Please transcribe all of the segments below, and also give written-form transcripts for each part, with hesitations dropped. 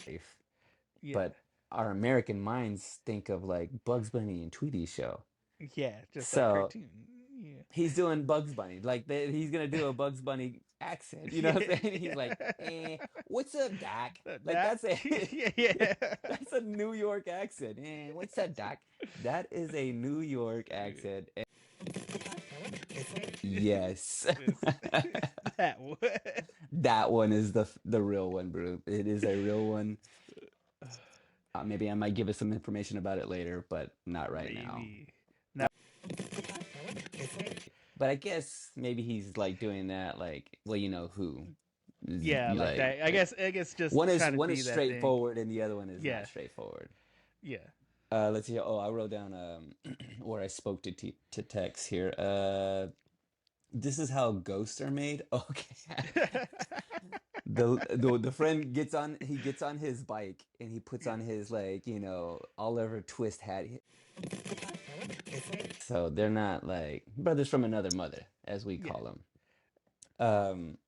life, Yeah. but our American minds think of like Bugs Bunny and Tweety show. Yeah, just that So cartoon. Yeah. he's doing Bugs Bunny. Like he's gonna do a Bugs Bunny accent. You know what I'm saying? He's like, what's up, Doc? Like That yeah, yeah. that's a New York accent. What's up, Doc? That is a New York accent. Yes. This that one. That one is the real one, bro. It is a real one. Maybe I might give us some information about it later, but not right now. Maybe. Now, But I guess maybe he's like doing that, like, well, you know who. yeah, You like that. I like guess I guess just one is trying to one is be that thing. straightforward and the other one is not Yeah. straightforward. Yeah. Let's see. Oh, I wrote down where I spoke to Tex here. This is how ghosts are made. Okay. The friend gets on his bike and he puts on his like, Oliver Twist hat. So they're not like brothers from another mother, as we Yeah. call them. Um,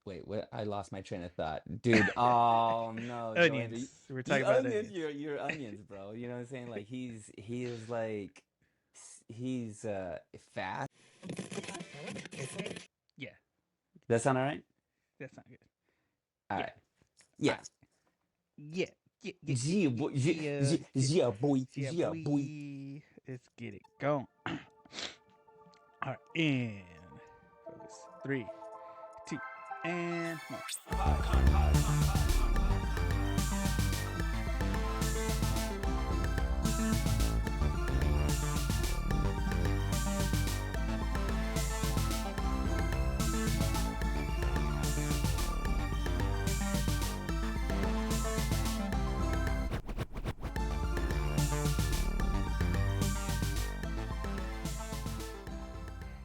Wait, what? I lost my train of thought, dude. Oh no, Joanne, Onions. We're the talking about onions, onions. your onions, bro. You know what I'm saying? Like he is like he's fast. Yeah. That sound all right? That's not good. All Yeah. right. All Yeah. right. Yeah. Yeah. Yeah. Yeah. Yeah, Yeah. boy. Yeah, Yeah. yeah, yeah, boy. Yeah, Yeah, boy. boy. Let's get it going. All right. And focus. Three, two, and one.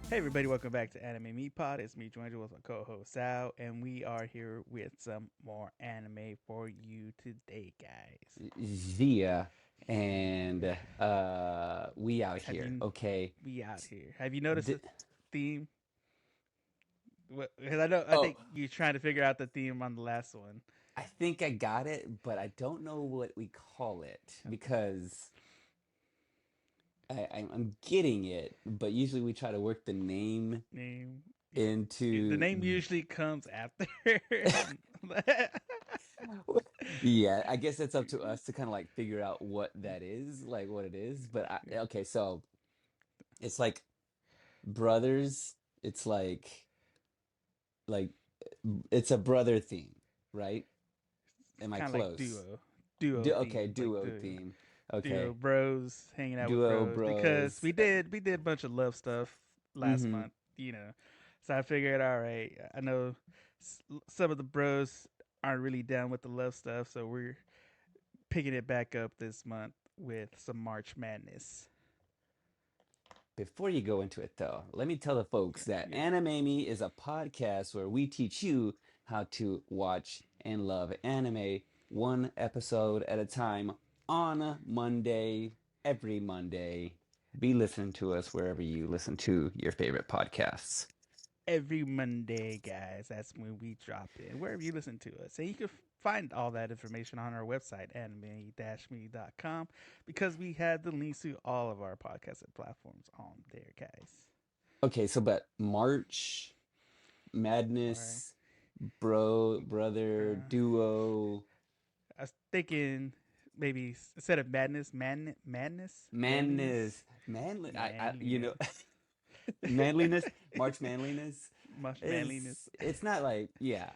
Hey everybody, welcome back to Anime Me Pod. It's me, Joangelo, with my co-host Sal, and we are here with some more anime for you today, guys. Zia and Yeah. we out Have here. you Okay. we out here? Have you noticed D the theme? Because I oh, think you're trying to figure out the theme on the last one. I think I got it, but I don't know what we call it Okay. because I'm getting it, but usually we try to work the name Name. The name into. usually comes after. Yeah, I guess it's up to us to kind of like figure out what that is, like what it is. But okay, so it's like brothers. It's like it's a brother theme, right? Am I Kind of like close? duo Okay, theme, like duo the theme. duo Okay, bros hanging out with duo bros because bros. we did a bunch of love stuff last Mm-hmm. month, So I figured, all right, I know some of the bros aren't really down with the love stuff, so we're picking it back up this month with some March Madness. Before you go into it, though, let me tell the folks Yeah, that yeah. Anime Me is a podcast where we teach you how to watch and love anime one episode at a time on a Monday, every Monday. Be listening to us wherever you listen to your favorite podcasts. Every Monday, guys. That's when we drop it. Wherever you listen to us. And you can find all that information on our website, anime-me.com, because we had the links to all of our podcasting platforms on there, guys. Okay, so but March All right. Madness, brother, Uh, duo, I was thinking maybe instead of madness, manly. manliness, Manliness, March manliness. much manliness. It's not like, yeah,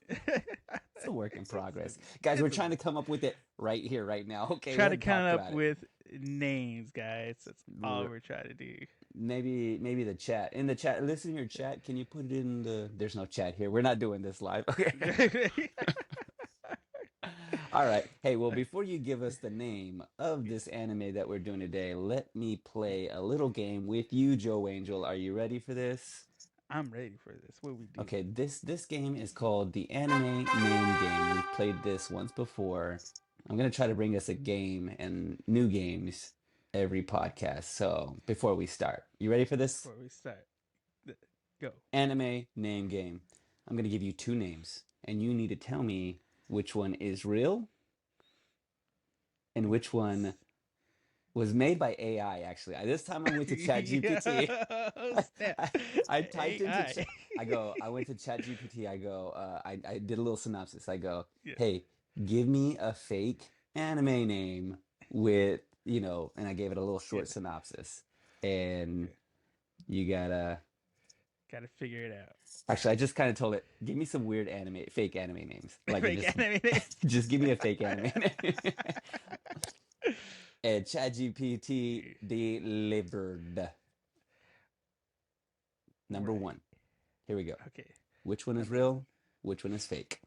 it's a work in So progress. Guys, we're it's trying to come up with it right here, right now. Okay, we trying to hadn't come talked up about it. with names, guys. That's all R- we're trying to do. maybe the chat. In the chat, listen here, chat. Can you put it in the there's no chat here. We're not doing this live. Okay. All right. Hey, well, before you give us the name of this anime that we're doing today, let me play a little game with you, Joe Angel. Are you ready for this? I'm ready for this. What we do? Okay, this game is called the Anime Name Game. We've played this once before. I'm gonna try to bring us a game and new games every podcast. So before we start, you ready for this Before we start, go. anime name game? I'm gonna give you two names, and you need to tell me. which one is real, and which one was made by AI. Actually, this time I went to ChatGPT. Yo, snap. I typed into AI. I went to ChatGPT. I did a little synopsis. I go, Yeah. hey, give me a fake anime name with, and I gave it a little Yeah. short synopsis. And Yeah. you gotta, Gotta figure it out. actually, I just kind of told it, give me some weird fake anime names. Like, Fake anime names. just give me a fake anime name. And ChatGPT delivered. Number Right. one. Here we go. Okay. Which one is Number one. real? Which one is fake?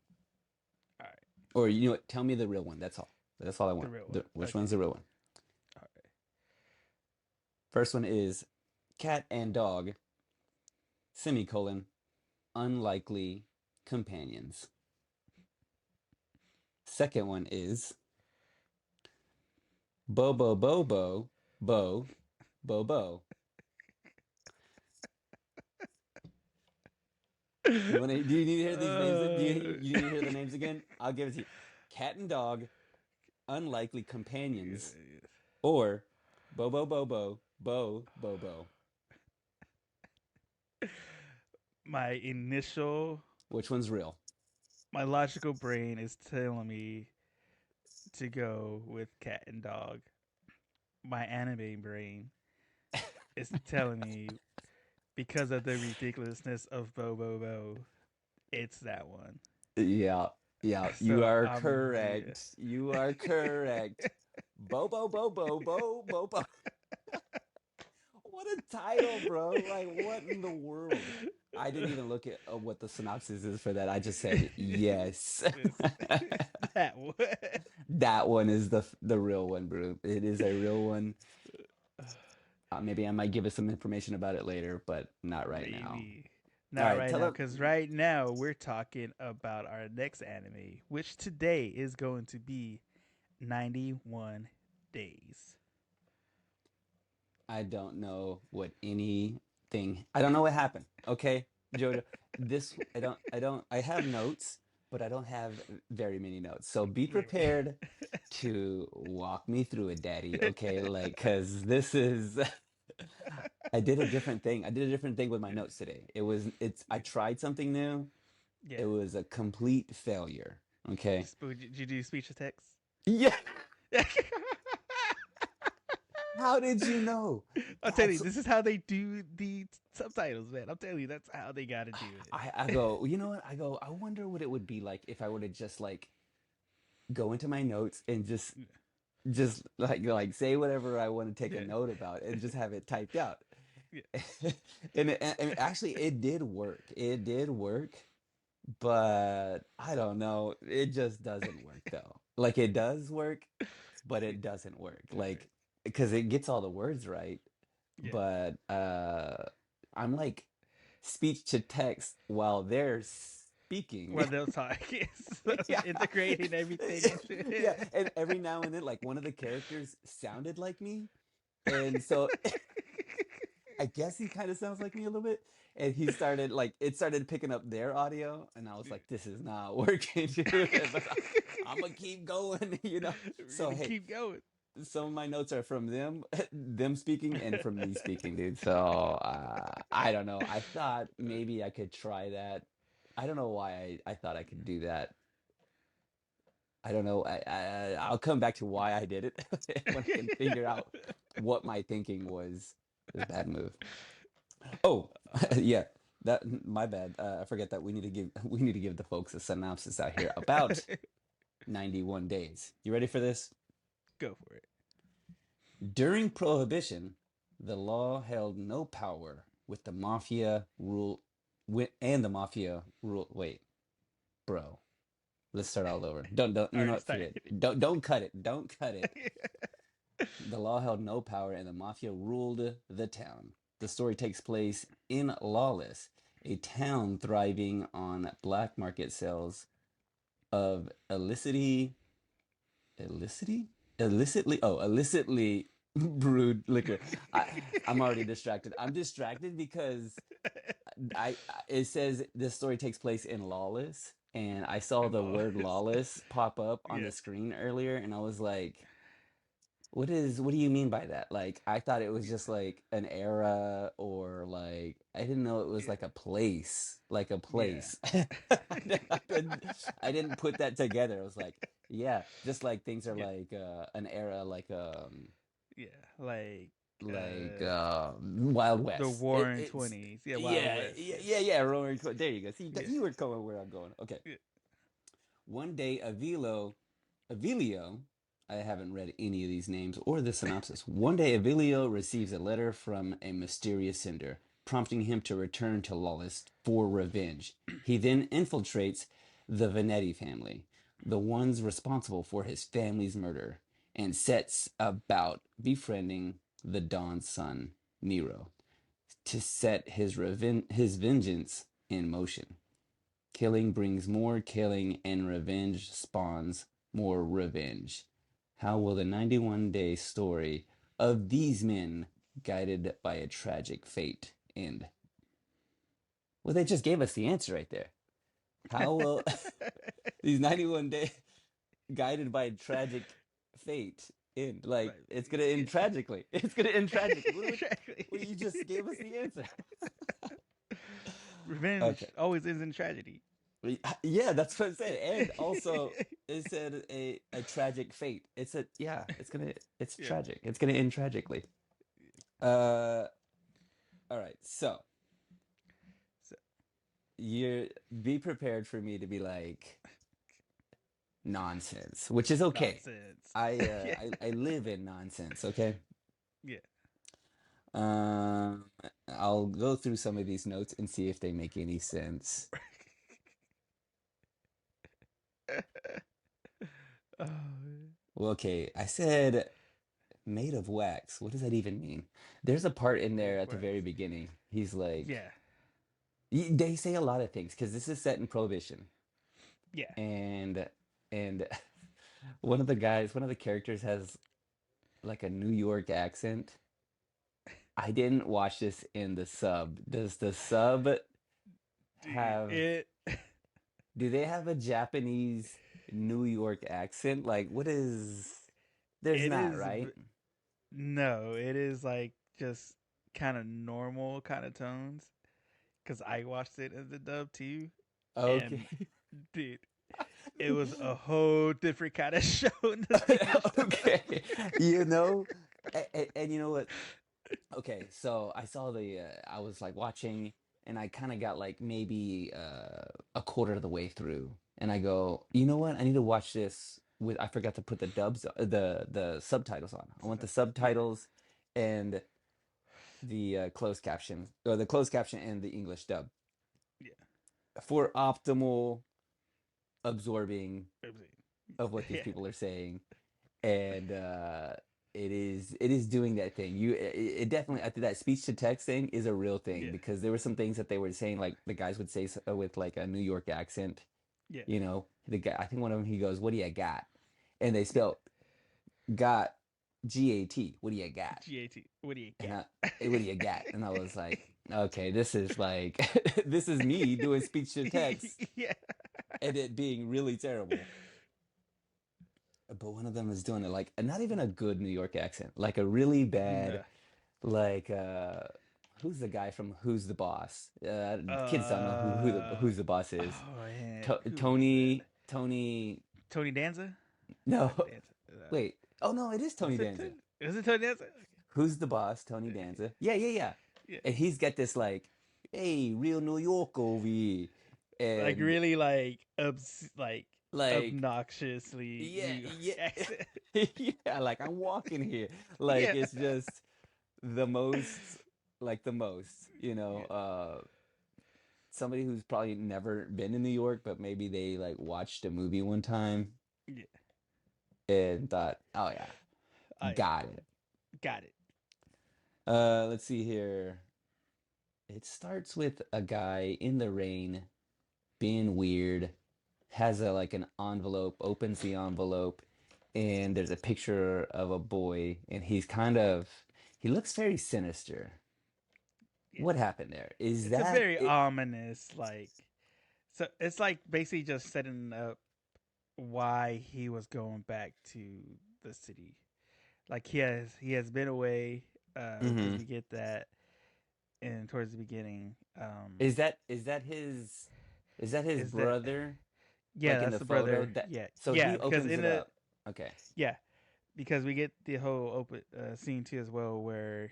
All right. Or you know what? Tell me the real one. That's all. That's all I The want. real one. Which Okay. one's the real one? All right. First one is cat and dog, semicolon, unlikely companions. Second one is Bobo Bobo, Bo, Bobo. Do you need to hear these names? You need to hear the names again? I'll give it to you. Cat and dog, unlikely companions, or Bobo Bobo, Bo Bobo. My initial, Which one's real? my logical brain is telling me to go with cat and dog. My anime brain is telling me because of the ridiculousness of Bo Bo Bo, it's that one. Yeah, yeah, you So are yeah. correct. You are correct. Bobo Bobo Bo Bobo. What a title, bro. Like, what in the world? I didn't even look at what the synopsis is for that. I just said yes. That one. That one is the real one, bro. It is a real one. Maybe I might give us some information about it later, but not right now. Maybe. All Not right, right tell now, them. because right now we're talking about our next anime, which today is going to be 91 Days. I don't know what anything. I don't know what happened. Okay, Jojo. I have notes, but I don't have very many notes. So be prepared to walk me through it, Daddy. Okay, like, cause this is. I did a different thing. I did a different thing with my notes today. I tried something new. Yeah. It was a complete failure. Okay. Did you do speech to text? Yeah. How did you know? I'll tell you, That's this is how they do the subtitles, man. I'm telling you, that's how they got to do it. I go, you know what? I wonder what it would be like if I were to just like go into my notes and just like say whatever I want to take a Yeah. note about and just have it typed out. Yeah. And actually it did work. It did work, but I don't know. It just doesn't work though. Like it does work, but it doesn't work. Like because it gets all the words right, Yeah. but I'm like speech to text while they're speaking. Where they'll talk. Yeah. Integrating everything into Yeah, it. and every now and then like one of the characters sounded like me. And so I guess he kind of sounds like me a little bit. And he started like it started picking up their audio, and I was like, "This is not working, dude." But I'm gonna keep going, you know. We're So gonna hey, keep going. some of my notes are from them, them speaking, and from me speaking, dude. So I don't know. I thought maybe I could try that. I don't know why I thought I could do that. I don't know. I'll come back to why I did it when I can figure out what my thinking was. It was a bad move. Oh, yeah. That my bad. I forget that we need to give the folks a synopsis out here about 91 days. You ready for this? Go for it. During Prohibition, the law held no power with the mafia rule and the mafia rule. Wait, bro. Let's start all over. Don't All you know right, what? start. Forget it. Don't cut it. Don't cut it. The law held no power and the mafia ruled the town. The story takes place in Lawless, a town thriving on black market sales of illicitly brewed liquor. I'm already distracted. I'm distracted because it says this story takes place in Lawless, and I saw the word Lawless. lawless pop up on Yeah, the screen earlier, and I was like, what do you mean by that? Like, I thought it was just like an era, or like I didn't know it was yeah, like a place, like a yeah, place. I didn't put that together. I was like, yeah, just like things are yeah, like an era, yeah. like Wild The West. Warring It's 20s. Yeah, Wild yeah, West. yeah, Yeah, yeah, yeah. There you go. See, yeah, you were going where I'm going. Okay. yeah. One day, Avilio, I haven't read any of these names or the synopsis. One day, Avilio receives a letter from a mysterious sender, prompting him to return to Lawless for revenge. He then infiltrates the Venetti family, the ones responsible for his family's murder, and sets about befriending the Don's son, Nero, to set his vengeance in motion. Killing brings more killing, and revenge spawns more revenge. How will the 91-day story of these men, guided by a tragic fate, end? Well, they just gave us the answer right there. How will these 91 days, guided by a tragic fate, end? Like, Right. it's going to Yeah. end tragically. It's going to end tragically. Exactly. Well, you just gave us the answer. Okay. Revenge always ends in tragedy. Yeah, that's what it said. And also it said a tragic fate. It's Yeah. tragic. It's gonna end tragically. Uh all right. So So, you be prepared for me to be like nonsense, which is okay. nonsense. Yeah. I live in nonsense, okay? Yeah. Um I'll go through some of these notes and see if they make any sense. Oh, Well, okay, I said made of wax. What does that even mean? There's a part in made there of at the wax. very beginning. He's like, Yeah. they say a lot of things because this is set in Prohibition, Yeah. and and one of the characters has like a New York accent. I didn't watch this in the sub. Does the sub Dude, have? Do they have a Japanese New York accent? Like, what is? There's it not, is right? no, it is like just kind of normal kind of tones cuz I watched it as a dub too, Okay. and dude, it was a whole different kind of show in the English dub. Okay. You know, and you know what? Okay, so I saw I was like watching, and I kind of got like maybe a quarter of the way through, and I go, you know what? I need to watch this with. I forgot to put the subtitles on. I want the Yeah. subtitles and the closed caption and the English dub Yeah. for optimal absorbing of what these Yeah. people are saying. And it is doing that thing. It definitely, I think that speech to text thing is a real thing, Yeah. because there were some things that they were saying, like the guys would say with like a New York accent. Yeah. You know, the guy, I think one of them, he goes, "What do you got?" And they Yeah. spelled got, GAT. What do you got? GAT. What do you And got? what do you got? And I was like, okay, this is like this is me doing speech to text Yeah. and it being really terrible. But one of them is doing it like not even a good New York accent, like a really bad, No. like who's the guy from Who's the Boss? Kids don't know Uh. who's the boss is. Oh man, who is it? Tony Danza. No, Tony Danza. wait. Oh no, it is Tony Was it Danza. Was it Tony Danza? Who's the Boss? Tony Danza. Yeah, yeah, yeah. Yeah. And he's got this like, hey, real New York over here, Like and really like like, obnoxiously yeah, New York yeah, accent. yeah. Like I'm walking here, like Yeah. it's just the most, like the most, Yeah. somebody who's probably never been in New York, but maybe they like watched a movie one time Yeah. and thought, oh yeah, Oh yeah. got it. Got it. Let's see here. It starts with a guy in the rain being weird, has a like an envelope, opens the envelope, and there's a picture of a boy, and he looks very sinister. Yeah. What happened there? Is It's a that very it? ominous like So it's like basically just setting up why he was going back to the city. Like he has been away because Hmm. we get that in towards the beginning. Is that his Is that brother? yeah? Like in That's the the photo brother. that Yeah, so yeah. he Because opens in it the up. Okay. yeah, because we get the whole open scene too as well, where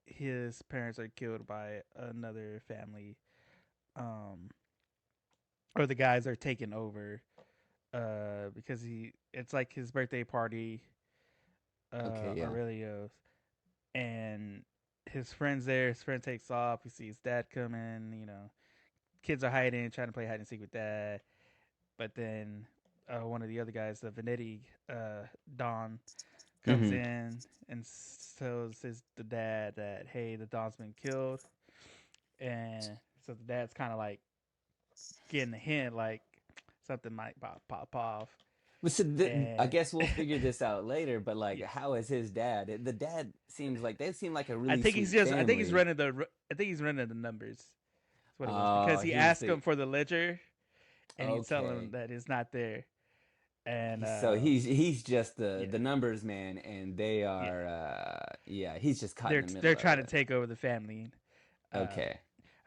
his parents are killed by another family, um, or the guys are taken over because he it's like his birthday party, Okay, yeah. Aurelio's, and his friends there. His friend takes off. He sees dad coming. Kids are hiding, trying to play hide and seek with dad. But then one of the other guys, the Venetti Don, comes Hmm. in and tells the dad that hey, the Don's been killed, and so the dad's kind of like getting a hint like something might pop off, But so I and guess we'll figure this out later, but like, yeah. how is his dad? The dad seems like they seem like a I really think he's sweet just. I think he's family. running the. I think he's running the numbers. That's what it was Oh, because he he's asked the him for the ledger, and he's telling him okay. that it's not there. And So he's just the yeah, the numbers man, and they yeah, are yeah, he's just caught in the they're middle of trying to it. take over the family. Uh, Okay.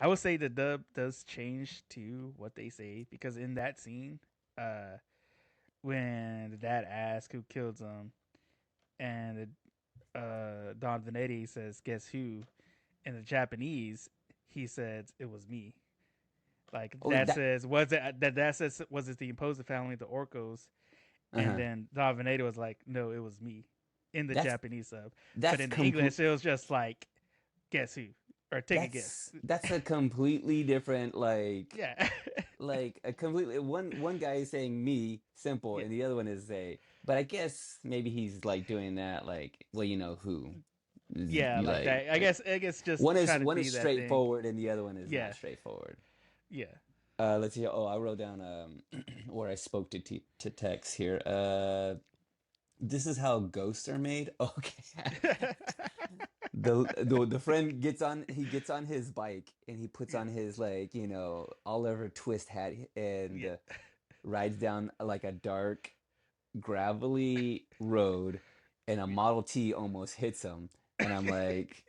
I would say the dub does change to what they say because in that scene, uh, when the dad asks who killed him, and Don Venetti says, "Guess who?" In the Japanese, he says, "It was me." Like Oh, that that says, "Was it that says was it the Imposa family, the Orcos?" And uh-huh. then Don Veneto was like, "No, it was me," in the That's Japanese sub. But that's in the complete. English, it was just like, "Guess who?" or "Take a guess." That's a completely different Yeah, like a completely one guy is saying me simple yeah, and the other one is say, but I guess maybe he's like doing that like, well, you know who yeah, like like that. I guess just one is trying to one is be that thing. straightforward and the other one is not Yeah, straightforward. yeah. Let's see. Oh, I wrote down where I spoke to text here. This is how ghosts are made. Okay. The friend gets on his bike and he puts Yeah, on his like, Oliver Twist hat and yeah, rides down like a dark gravelly road and a Model T almost hits him and I'm like,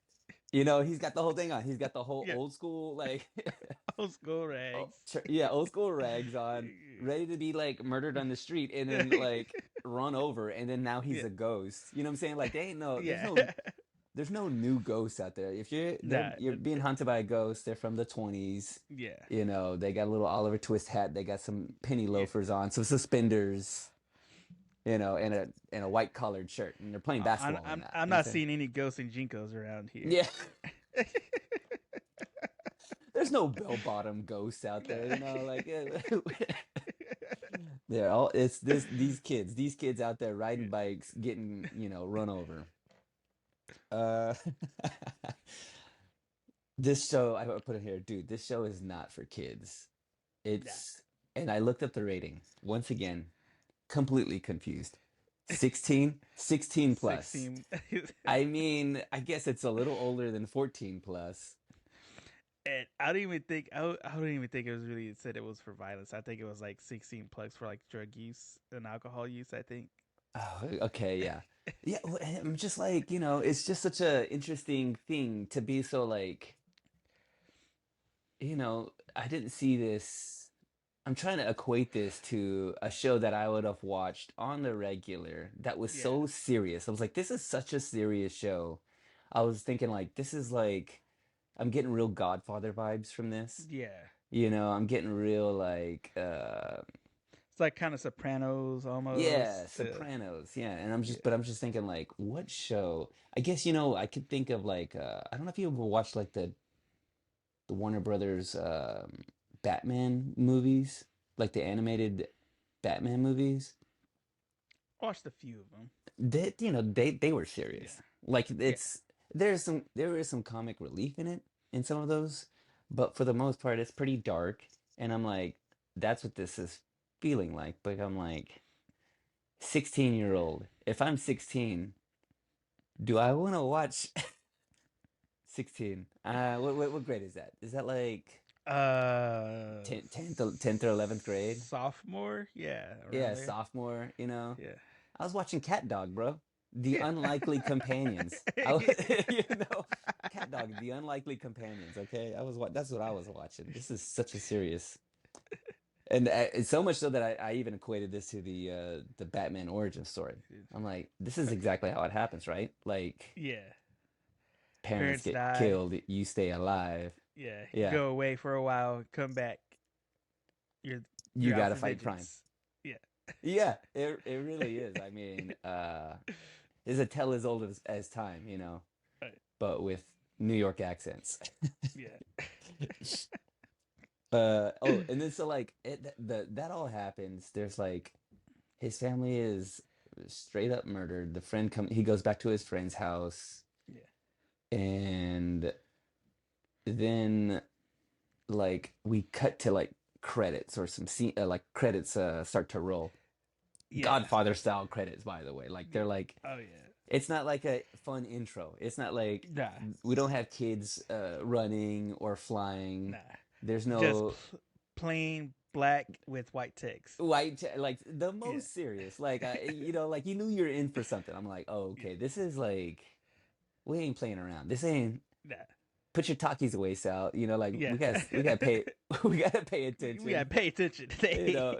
he's got the whole thing on. He's got the whole yeah. old school like Old school oh, rags. yeah, old school rags on, ready to be like murdered on the street and then like run over and then now he's Yeah, a ghost. You know what I'm saying? Like they ain't no yeah. there's no new ghosts out there. If Nah, you're being hunted by a ghost, they're from the 20s. yeah, They got a little Oliver Twist hat, they got some penny yeah. loafers on, some suspenders, and a white collared shirt, and they're playing I'm basketball in I'm that. I'm You know what not I'm saying? seeing any ghosts and jinkos around here. Yeah. There's no bell bottom ghosts out Nah. there, like they're all it's this these kids out there riding Yeah. bikes getting, run over. Uh This show, I put it here, dude, this show is not for kids. Nah. And I looked up the rating. Once again, completely confused. 16 plus. 16. I mean, I guess it's a little older than 14 plus. And I don't even think I don't even think it was really said it was for violence. I think it was like 16 plus for like drug use and alcohol use. I think. Oh, okay, yeah. Yeah, I'm just like, it's just such a interesting thing to be so like, I didn't see this. I'm trying to equate this to a show that I would have watched on the regular that was Yeah. so serious. I was like, this is such a serious show. I was thinking like this is like I'm getting real Godfather vibes from this. Yeah. I'm getting real like It's like kind of Sopranos yeah, almost. Sopranos. Yeah, and Yeah. I'm just thinking like what show? I guess I could think of like I don't know if you ever watched like the Warner Brothers Batman movies, like the animated Batman movies. Watched a few of them. They were Yeah. serious. Like Yeah. there is some comic relief in it in some of those, but for the most part it's pretty dark. And I'm like, that's what this is feeling like. But I'm like 16-year-old. If I'm 16, do I want to watch 16? What grade is that? Is that like? Uh, 10th or 11th grade. sophomore, yeah, around Yeah, there. sophomore, you know. Yeah, I was watching Cat Dog, bro. The yeah. Unlikely Companions. You know, Cat Dog, The Unlikely Companions. Okay, that's what I was watching. This is such a serious, and it's so much so that I even equated this to the Batman origin story. I'm like, this is exactly how it happens, right? Like Yeah, parents parents get die. killed, you stay alive. Yeah, you Yeah, go away for a while, come back. You're you you're out gotta for fight crime. vengeance. Yeah, Yeah, it really is. I mean, it's a tale as old as time, you know, right. but with New York accents. Yeah, Oh, and then so like that all happens. There's like his family is straight up murdered. He goes back to his friend's house, yeah, and then like we cut to like credits or some scene like credits start to roll. yeah, Godfather style credits, by the way. Like yeah. they're like Oh yeah. it's not like a fun intro. It's not like Nah, we don't have kids running or flying. nah. There's Just no plain black with white text. like the Yeah, most serious. Like you know, like you knew you're in for something. I'm like, oh, yeah. okay, this is like we ain't playing around. This ain't Nah, put your talkies away, Sal. You know, like yeah. we gotta pay we gotta pay We gotta attention. pay attention You today. know.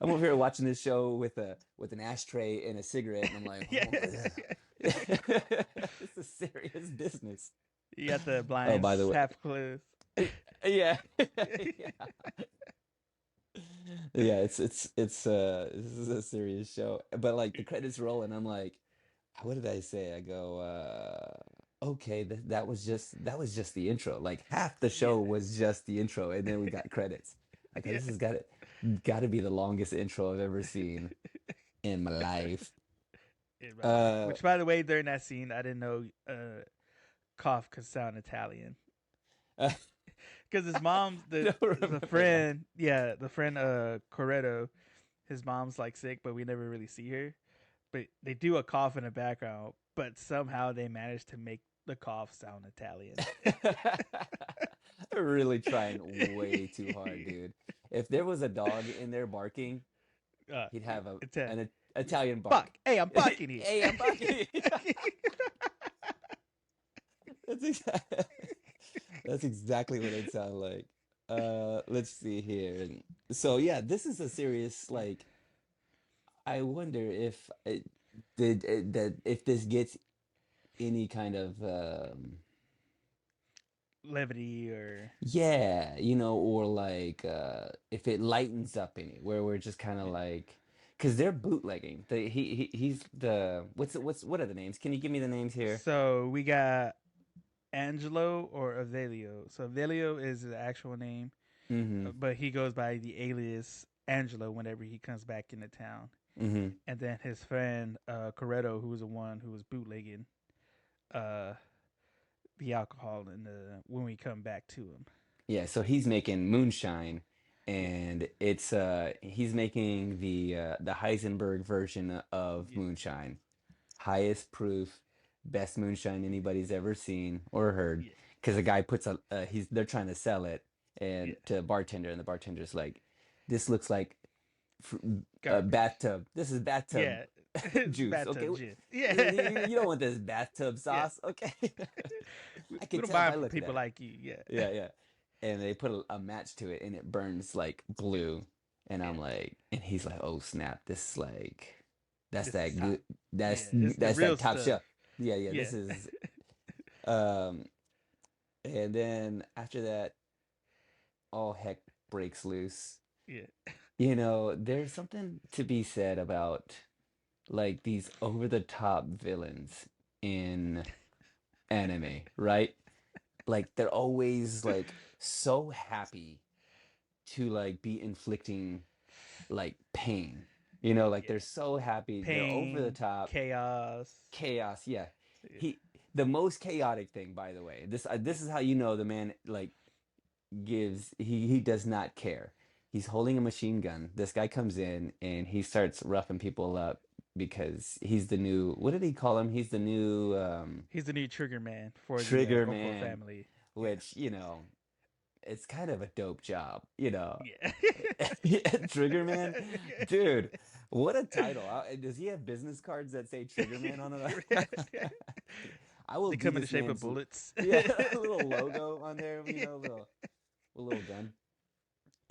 I'm over here watching this show with an ashtray and a cigarette, and I'm like, Yeah. oh, it's a serious business. You got the Oh, blinds by the way, half closed. yeah, yeah, yeah. This is a serious show, but like the credits roll, and I'm like, what did I say? I go, okay, that was just the intro. Like half the Yeah, show was just the intro, and then we got credits. I go, yeah. this has got to be the longest intro I've ever seen in my life. In my life. Uh, Which, by the way, during that scene, I didn't know cough could sound Italian I because his mom's don't the remember that. friend. Yeah, the friend Corretto. His mom's like sick, but we never really see her. But they do a cough in the background, but somehow they manage to make the cough sound Italian. They're really trying way too hard, dude. If there was a dog in there barking, uh, he'd have Italian. an Italian Buck. bark. Hey, I'm bucking here. Hey, I'm barking. That's exactly that's exactly what it sounded like. Let's see here. So yeah, this is a serious like. I wonder if it that if this gets any kind of Levity or yeah, you know, or like if it lightens up any, where we're just kind of yeah. like, because they're bootlegging. He's the what are the names? Can you give me the names here? So we got Angelo or Avelio. So Avelio is the actual name, Mm-hmm. but he goes by the alias Angelo whenever he comes back into town. Mm-hmm. And then his friend Corretto, who was the one who was bootlegging uh, the alcohol, and when we come back to him, Yeah, so he's making moonshine, yeah, and it's he's making the Heisenberg version of yeah, moonshine, highest proof, best moonshine anybody's ever seen or heard. yeah, Because the guy puts a they're trying to sell it yeah, and to a bartender, and the bartender's like, "This looks like a garbage, bathtub. This is bathtub yeah, juice. Okay, bathtub gin, yeah. you don't want this bathtub Yeah, sauce. Okay, I we can don't tell buy by them from looking people at it. like you. Yeah, Yeah, yeah. And they put a match to it, and it burns like blue. And yeah. I'm like, and he's like, oh snap, this is like, that's This is that top. good. That's Yeah, it's the that's real that top stuff. shelf. Yeah, yeah. Yeah, This is um. And then after that, all heck breaks loose. yeah, You know, there's something to be said about like these over the top villains in anime, right? Like they're always like so happy to like be inflicting like pain. You know, like yeah. they're so happy, they're over the Pain, top, chaos. chaos. Yeah. Yeah, He the most chaotic thing, by the way. This is how you know the man like he does not care. He's holding a machine gun. This guy comes in and he starts roughing people up because he's the new what did he call him? He's the new he's the new trigger man for the trigger Oko man. family. Yeah. which, it's kind of a dope job, Yeah. Triggerman, dude, what a title. Does he have business cards that say Triggerman on it? I will They do come in the this shape of man's, bullets. yeah, a little logo on there, a little gun.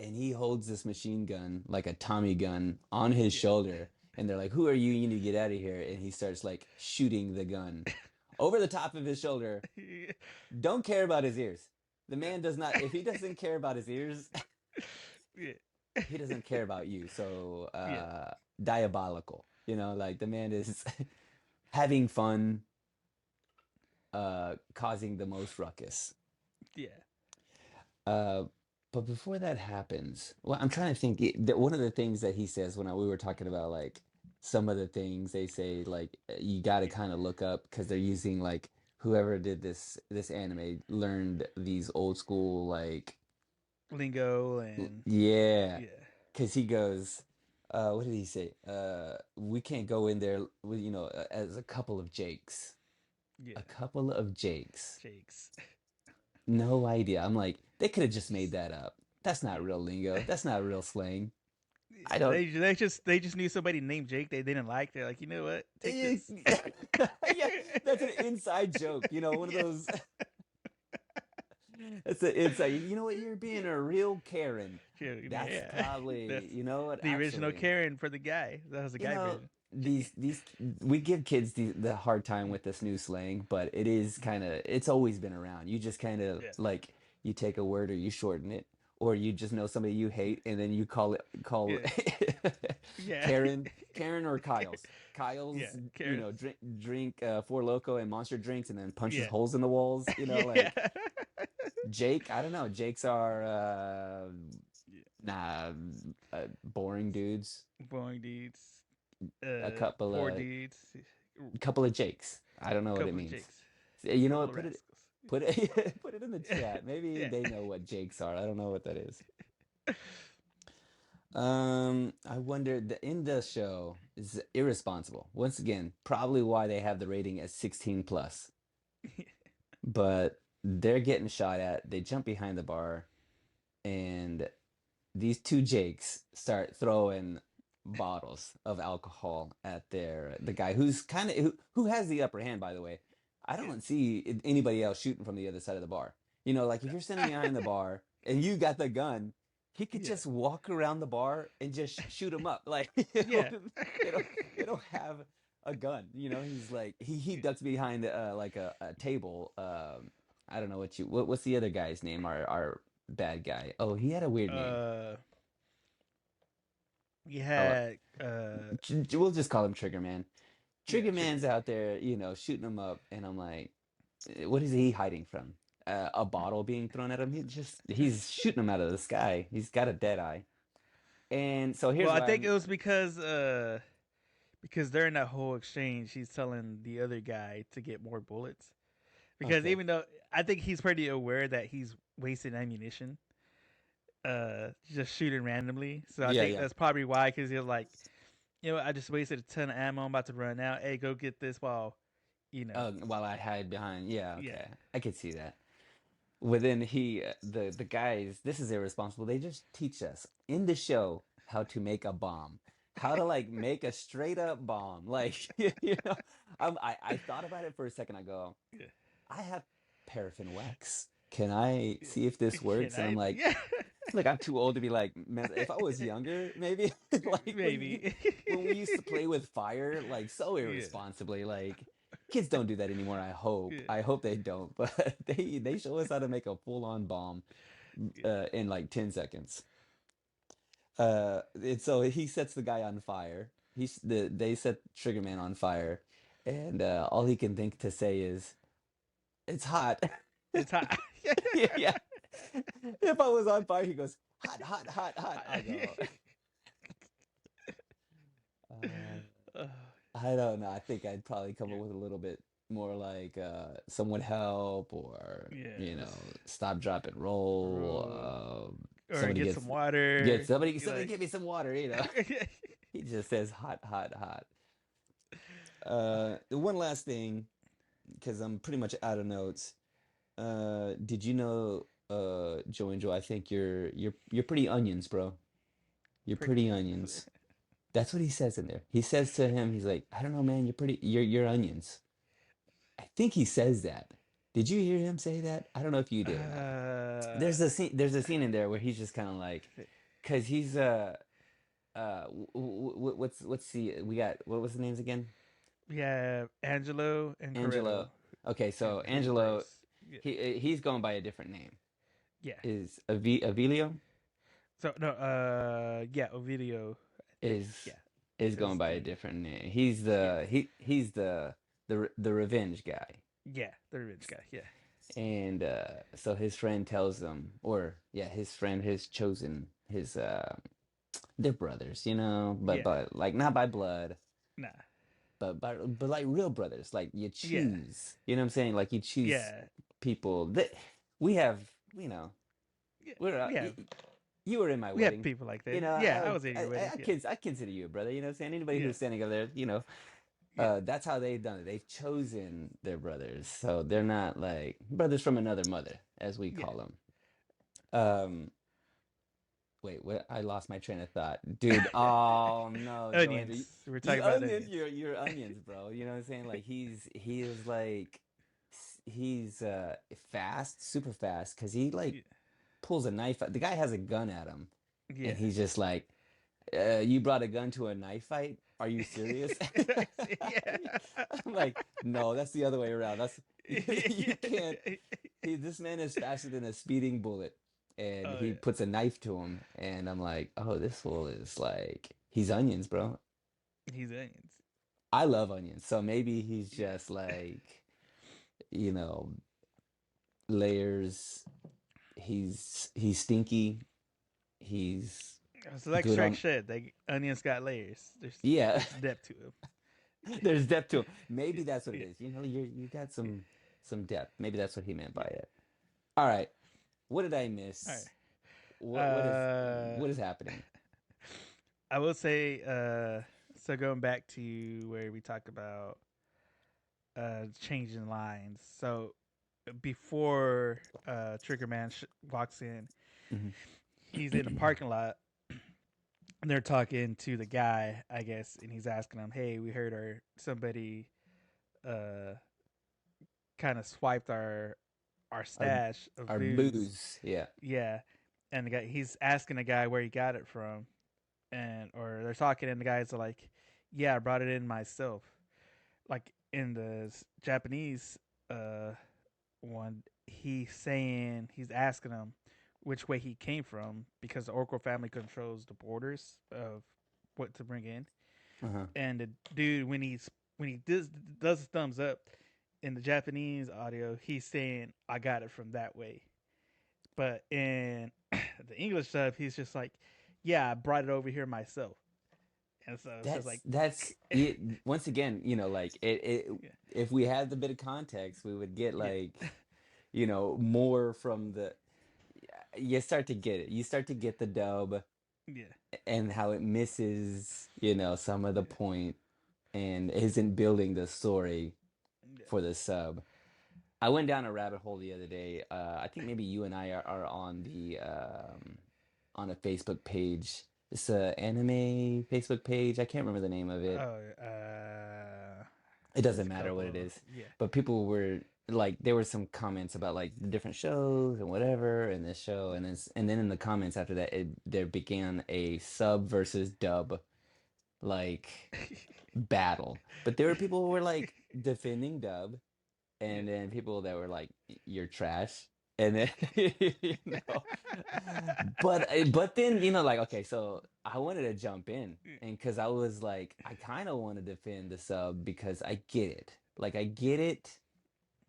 And he holds this machine gun, like a Tommy gun, on his Yeah. shoulder. And they're like, "Who are you? You need to get out of here." And he starts like shooting the gun over the top of his shoulder. Yeah. Don't care about his ears. The man does not, if he doesn't care about his ears, Yeah. he doesn't care about you. So, Yeah. diabolical. Like the man is having fun, causing the most ruckus. Yeah. Uh, but before that happens, well, I'm trying to think. That one of the things that he says when we were talking about like some of the things they say, like you got to kind of look up because they're using like whoever did this anime learned these old school like Lingo and yeah, yeah. because he goes, what did he say? We can't go in there with as a couple of Jakes, Yeah. a couple of Jakes. Jakes. No idea. I'm like, they could have just made Just that up. That's not yeah. real lingo. That's not real slang. Yeah. I don't. They just knew somebody named Jake they didn't like. They're like, you know what? Take this. Yeah, that's an inside joke. One of Yeah. those. It's like, you know what? You're being a real Karen. Yeah. That's Yeah. That's probably, you know what? the original Actually, Karen for the guy. That was the you guy know, version. these we give kids the hard time with this new slang, but it is kind of it's always been around. You just kind of Yeah. like you take a word or you shorten it, or you just know somebody you hate and then you call Yeah. Yeah. Karen or Kyle's, Yeah. Karen. drink Four Loco and Monster drinks and then punches Yeah. holes in the walls. Yeah. Like Jake. I don't know. Jake's are Yeah. nah boring dudes. Boring deeds. A couple Poor of deeds. couple of Jakes. I don't know what it Couple of means. Jakes. You know Couple what? of Put it rascals. put it put it in the chat. Maybe Yeah. they know what Jakes are. I don't know what that is. I wonder in the show is irresponsible. Once again, probably why they have the rating as 16 plus. But they're getting shot at. They jump behind the bar, and these two Jakes start throwing bottles of alcohol at the guy who's kind of who has the upper hand, by the way. I Yeah. don't see anybody else shooting from the other side of the bar. Like if you're standing behind the bar and you got the gun, he could Yeah. just walk around the bar and just shoot him up. Like Yeah. they don't have a gun. He's like he ducks behind like a table. I don't know what's the other guy's name? Our bad guy. Oh, he had a weird name. We Oh, had we'll just call him Trigger Man. yeah, Trigger Trigger Man's Man. out there, shooting him up, and I'm like, what is he hiding from? A bottle being thrown at him? He's shooting him out of the sky. He's got a dead eye. And so Well, here's I why think I'm it was because during that whole exchange, he's telling the other guy to get more bullets. Because okay. even though I think he's pretty aware that he's wasting ammunition, just shooting randomly. So I Yeah, think yeah. that's probably why. Because he was like, I just wasted a ton of ammo. I'm about to run out. Hey, go get this while, you know. While I hide behind. Yeah, Yeah. okay. I could see that. Within the guys, this is irresponsible. They just teach us in the show how to make a bomb, how to like make a straight up bomb. Like I thought about it for a second. I go, Yeah. I have paraffin wax. Can I Yeah. see if this Can works? And I'm I? like, Yeah. look, I'm too old to be like, if I was younger, maybe like Maybe. when we used to play with fire, like so Yeah. irresponsibly, like kids don't do that anymore. I hope. Yeah. I hope they don't. But they show us how to make a full on bomb Yeah. in like 10 seconds. And so he sets the guy on fire. They set Triggerman on fire, and all he can think to say is, "It's hot." It's hot. Yeah. If I was on fire, he goes, "Hot, hot, hot, hot." I go, Uh, I don't know. I think I'd probably come up with a little bit more like someone help, or yeah. stop, drop, and roll. Roll. Or Somebody get some get water. somebody Like, get me some water. He just says hot, hot, hot. The one last thing, because I'm pretty much out of notes. Did you know, Joe and Joe? I think you're pretty onions, bro. You're Pretty pretty onions. onions. That's what he says in there. He says to him, he's like, I don't know, man. You're onions. I think he says that. Did you hear him say that? I don't know if you did or not. uh, There's a scene in there where he's just kind of like, cause he's what's the we got what was the names again? we have Angelo and Angelo. Corretto Okay, and so his Angelo, bros. Yeah, he's going by a different name. yeah. Is Avilio So no, yeah, Ovidio, I think. is Yeah, is is going by a the different name. He's yeah, he's the revenge guy. yeah, the rich guy. Yeah, And so his friend tells him, or yeah, his friend has chosen his they're brothers, you know, yeah. but like not by blood, Nah, but like real brothers. Like you yeah, choose, you know what I'm saying? Like you choose yeah, people that we have, you know, yeah. we're We have you were in my we have wedding. people like You that. know, Yeah, I was at your wedding. Yeah, I consider you a brother. You know what I'm saying? Anybody yeah, who's standing over there, you know, yeah, that's how they've done it. They've chosen their brothers, so they're not like brothers from another mother, as we yeah. call them. Um, wait, what? I lost my train of thought, dude. Oh no, Joanne, Onions. We're talking about onions. you're onions, bro. You know what I'm saying? Like he is like he's fast, super fast, because he like Yeah, pulls a knife. The guy has a gun at him, and yeah. he's just like, you brought a gun to a knife fight? Are you serious? Yeah. I'm like, no, that's the other way around. That's you can't. This man is faster than a speeding bullet, and Oh he yeah, puts a knife to him, and I'm like, oh, this fool is like, he's onions, bro. he's onions. I love onions, so maybe he's Yeah. just like, you know, layers. He's stinky. He's So like good Shrek on. said, like onions got layers. Yeah, There's depth to them. there's depth to him. Yeah, Maybe that's what it yeah, is. You know, you got yeah, some depth. Maybe that's what he meant by yeah. it. All right. What did I All miss? right. What is happening? I will say, so going back to where we talked about changing lines. So before Triggerman walks in, Mhm. he's in the parking lot and they're talking to the guy, I guess, and he's asking him, "Hey, we heard somebody uh kind of swiped our Our stash of our booze." booze. Yeah. Yeah, and the guy he's asking the guy where he got it from, and or they're talking, and the guy's like, "Yeah, I brought it in myself." Like in the Japanese uh one, he's asking him which way he came from because the Oracle family controls the borders of what to bring in. Uh-huh. And the dude, when he does the thumbs up in the Japanese audio, he's saying, "I got it from that way." But in the English dub, he's just like, "Yeah, I brought it over here myself." And so it's just like, That's it. Once again, you know, like yeah, if we had the bit of context, we would get yeah, like, you know, more from the you start to get it. You start to get the dub yeah, and how it misses, you know, some of the yeah, point and isn't building the story yeah. for the sub. I went down a rabbit hole the other day. I think maybe you and I are on the on a Facebook page. It's a anime Facebook page. I can't remember the name of it. Oh, It there's doesn't a matter what it couple. is. Yeah, But people were like, there were some comments about like the different shows and whatever in this show, and then in the comments after that, there began a sub versus dub like battle. But there were people who were like defending dub, yeah, and then people that were like, "You're trash," and then you know, but then you know, like okay, so I wanted to jump in, and because I was like, I kind of want to defend the sub because I get it, like I get it,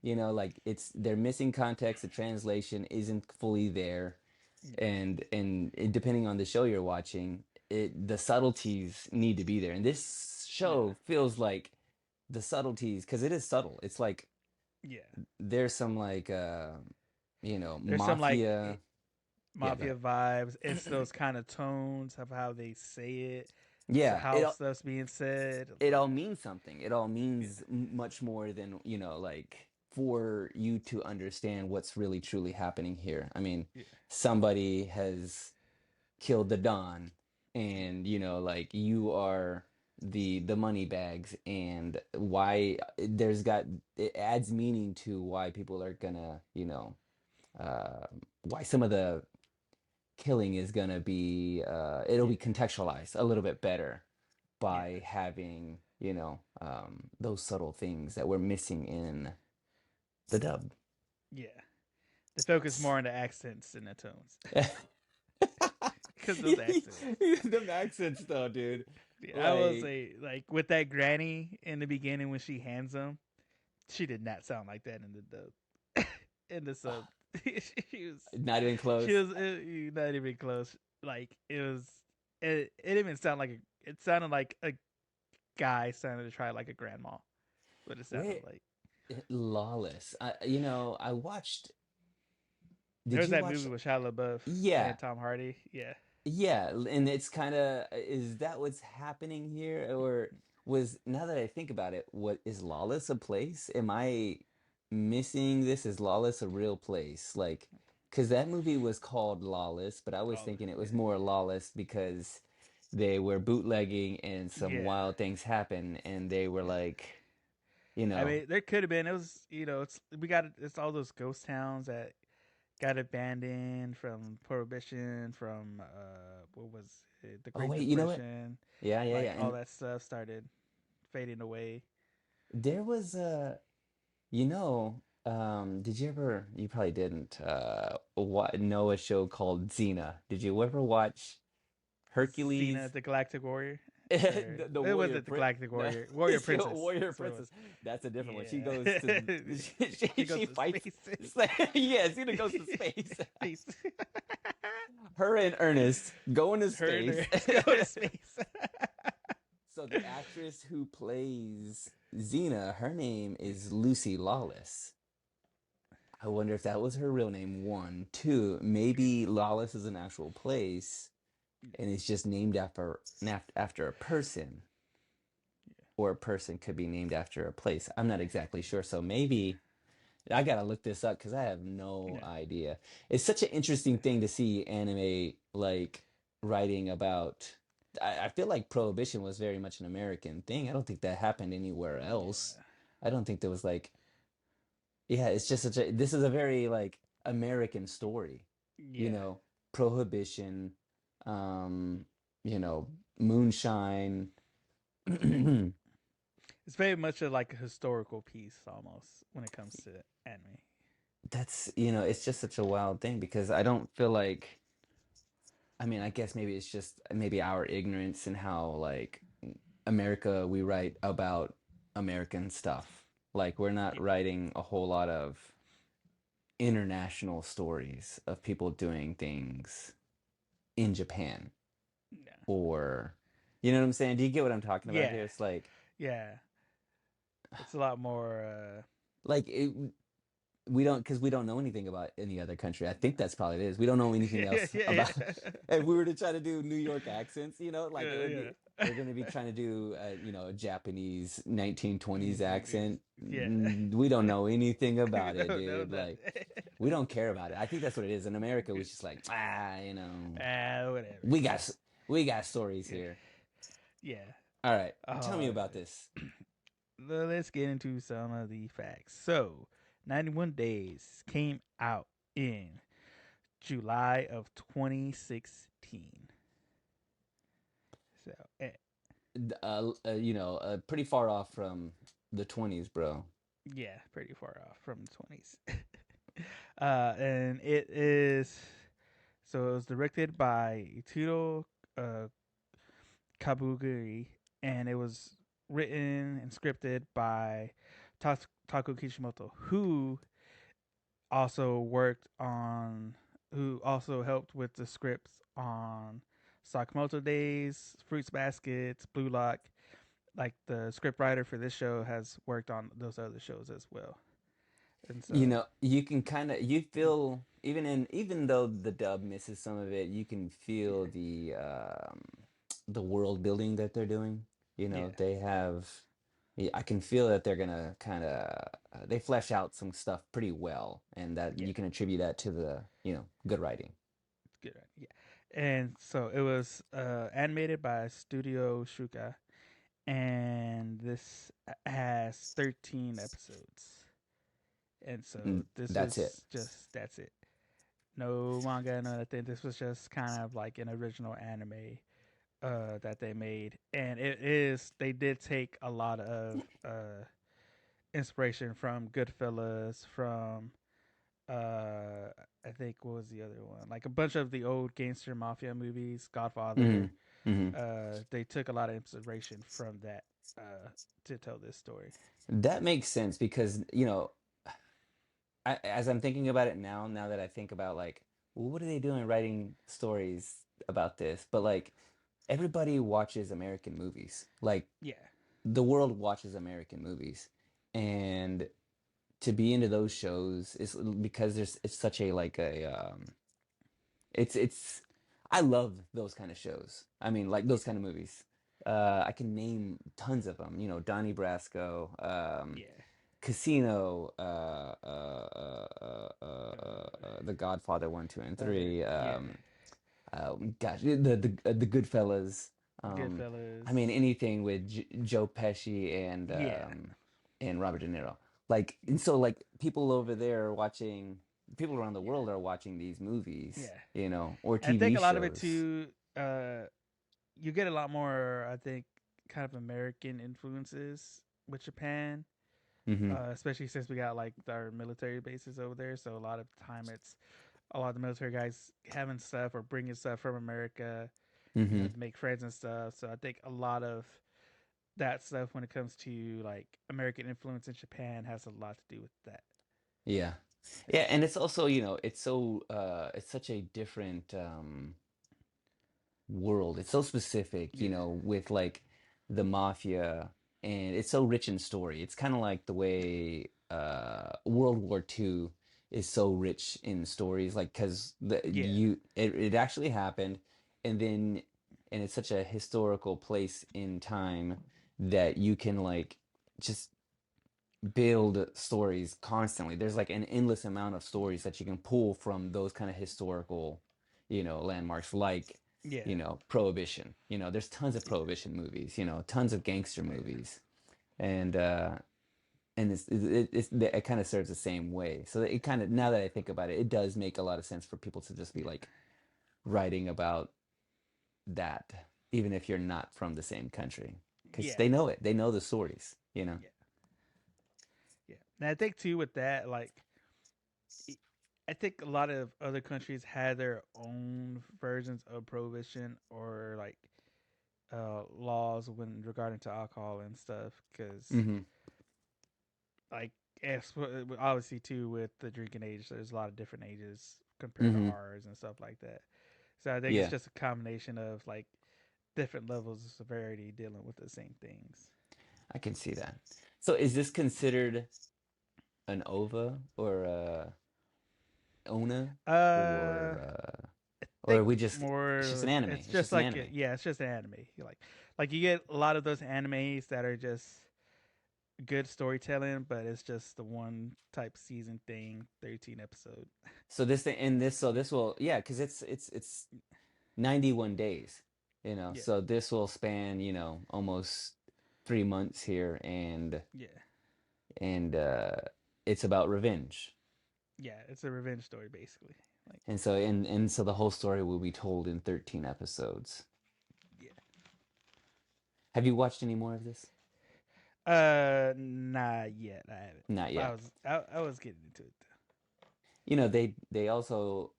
you know, like it's they're missing context, the translation isn't fully there, yeah, and depending on the show you're watching, the subtleties need to be there, and this yeah, show feels like the subtleties because it is subtle. It's like yeah. there's some like you know, There's some like mafia. Yeah, go mafia ahead. vibes. It's those kind of tones of how they say it, so Yeah, how stuff's being said. it Yeah, all means something. It all yeah, means much more than, you know, like for you to understand what's really truly happening here. I mean, Yeah. somebody has killed the Don, Yeah. and like you are the money bags, and why it adds meaning to why people are gonna, uh, why some of the killing is gonna be it'll Yeah. be contextualized a little bit better by Yeah. having, those subtle things that we're missing in the dub. Yeah. They focus more on the accents than the tones. Because those accents. The accents though, dude. Yeah, I will Like, say, like, with that granny in the beginning when she hands them, she did not sound like that in the dub. In the sub. she was, not even she close. was not even close. Like, it was, it didn't even sound like it sounded like a guy sounded to try like a grandma. What it sounded Wait, like. Lawless. I watched. There Did was you that watch? movie with Shia LaBeouf Yeah, and Tom Hardy. Yeah. yeah, and it's kind of, is that what's happening here, or was, now that I think about it, what is Lawless a place? Am I missing this? Is Lawless a real place? Like, because that movie was called Lawless, but I was Lawless. thinking it was Yeah. more lawless because they were bootlegging and some Yeah. wild things happened, and they were Yeah. like, I mean, there could have been. It was, it's all those ghost towns that got abandoned from prohibition, from what was it, the oh Great wait, you know what? Depression, Yeah, yeah, like yeah. all And that stuff started fading away. there was did you ever, you probably didn't, know a show called Xena? Did you ever watch Xena, Hercules? the Galactic Warrior, or The it warrior wasn't the prince, Galactic no, Warrior, Warrior Princess. warrior That's what it was. princess. That's a different one. She goes to Yeah, she goes she to fights. space. Yeah, Xena goes to space. Space. Her and Ernest go into Her and space. her go to space. So the actress who plays Xena, her name is Lucy Lawless. I wonder if that was her real name. One, two, maybe Lawless is an actual place, and it's just named after a person, or a person could be named after a place. I'm not exactly sure. So maybe I gotta look this up because I have no Yeah. idea. It's such an interesting thing to see anime like writing about. I feel like Prohibition was very much an American thing. I don't think that happened anywhere else. Yeah. I don't think there was like, yeah, it's just such a, this is a very like American story, you Yeah. know, Prohibition, um, you know, moonshine. It's very much like a historical piece almost when it comes to anime. That's, it's just such a wild thing because I don't feel like, I mean, I guess maybe it's just maybe our ignorance and how like America, we write about American stuff. Like we're not Yeah. writing a whole lot of international stories of people doing things in Japan, Yeah. or, you know what I'm saying? Do you get what I'm talking about Yeah. here? It's like, Yeah. It's a lot more. like it, we don't, because we don't know anything about any other country. I think that's probably it is. We don't know anything Yeah. else Yeah. about. If we were to try to do New York accents, like it would Yeah. be. We're gonna be trying to do, a Japanese 1920s Yeah. accent. Yeah. We don't know anything about it, No, no, dude. not. Like, we don't care about it. I think that's what it is. In America, we just like, Whatever. we got we got stories here. Yeah. All right, tell me Uh, about this. let's get into some of the facts. So, 91 Days came out in July of 2016. So, Pretty far off from the 20s, bro. yeah, pretty far off from the 20s. And it is, so it was directed by Ituro uh, Kabugiri, and it was written and scripted by Taku Kishimoto, also worked on, who also helped with the scripts on Sakamoto Days, Fruits Baskets, Blue Lock. Like the script writer for this show has worked on those other shows as well. And so, You can kind of, you feel, even though the dub misses some of it, you can feel yeah, the world building that they're doing. yeah, They have, yeah, I can feel that they're gonna kind of they flesh out some stuff pretty well, and that Yeah, you can attribute that to the good writing. good. Yeah, and so it was animated by Studio Shuka, and this has 13 episodes. And so And this that's it. was just that's it. No manga, no nothing. This was just kind of like an original anime that they made, and it is they did take a lot of inspiration from Goodfellas, from I think what was the other one? Like a bunch of the old gangster mafia movies, Hmm. Godfather. Hmm. They took a lot of inspiration from that to tell this story. That makes sense because as I'm thinking about it now that I think about like, well, what are they doing writing stories about this? But like, everybody watches American movies. Like, Yeah, the world watches American movies, and to be into those shows is because it's such a like a it's I love those kind of shows. I mean, like yeah, those kind of movies. I can name tons of them. Donnie Brasco, yeah. Casino, The Godfather 1, 2, and Other 3. yeah, Gosh, the Goodfellas. I mean, Goodfellas. anything with Joe Pesci Yeah, and Robert De Niro. Like, and so like people over there are watching, people around the yeah, world are watching these movies, yeah. or And I think TV a lot of it shows. too. Uh, you get a lot more. I think kind of American influences with Japan, Hmm. especially since we got like our military bases over there. So a lot of the time, it's a lot of the military guys having stuff or bringing stuff from America, Hmm. to make friends and stuff. So I think a lot of that stuff when it comes to like American influence in Japan has a lot to do with that. Yeah. Yeah, Yeah, and it's also, it's such a different world. It's so specific, yeah, with like the mafia, and it's so rich in story. It's kind of like the way World War II is so rich in stories, like because yeah, it actually happened, and then and it's such a historical place in time that you can like just build stories constantly. There's like an endless amount of stories that you can pull from those kind of historical, landmarks, like, yeah, Prohibition. There's tons of yeah, Prohibition movies, tons of gangster oh, yeah, movies. And it kind of serves the same way. So it kind of, now that I think about it, it does make a lot of sense for people to just be yeah, like writing about that, even if you're not from the same country, because yeah, they know it. They know the stories. yeah, yeah. And I think too with that, like, I think a lot of other countries had their own versions of prohibition or like laws when regarding to alcohol and stuff. Because Hmm. like, as obviously too with the drinking age, there's a lot of different ages compared to Hmm. ours and stuff like that. So I think it's Yeah. just a combination of like different levels of severity dealing with the same things. I can see that. So is this considered an OVA or a ONA, Uh, or think are we just it's just an more. anime. It's It's just just an like anime. yeah, it's just an anime. Like you get a lot of those animes that are just good storytelling, but it's just the one type season thing, 13 episode. So this thing and this so this will, yeah, because it's 91 days, Yeah, so this will span, almost 3 months here, yeah, and it's about revenge. yeah. It's a revenge story basically. Like And so the whole story will be told in 13 episodes. yeah. Have you watched any more of this? Not yet. I haven't. Not But yet. I was getting into it They also,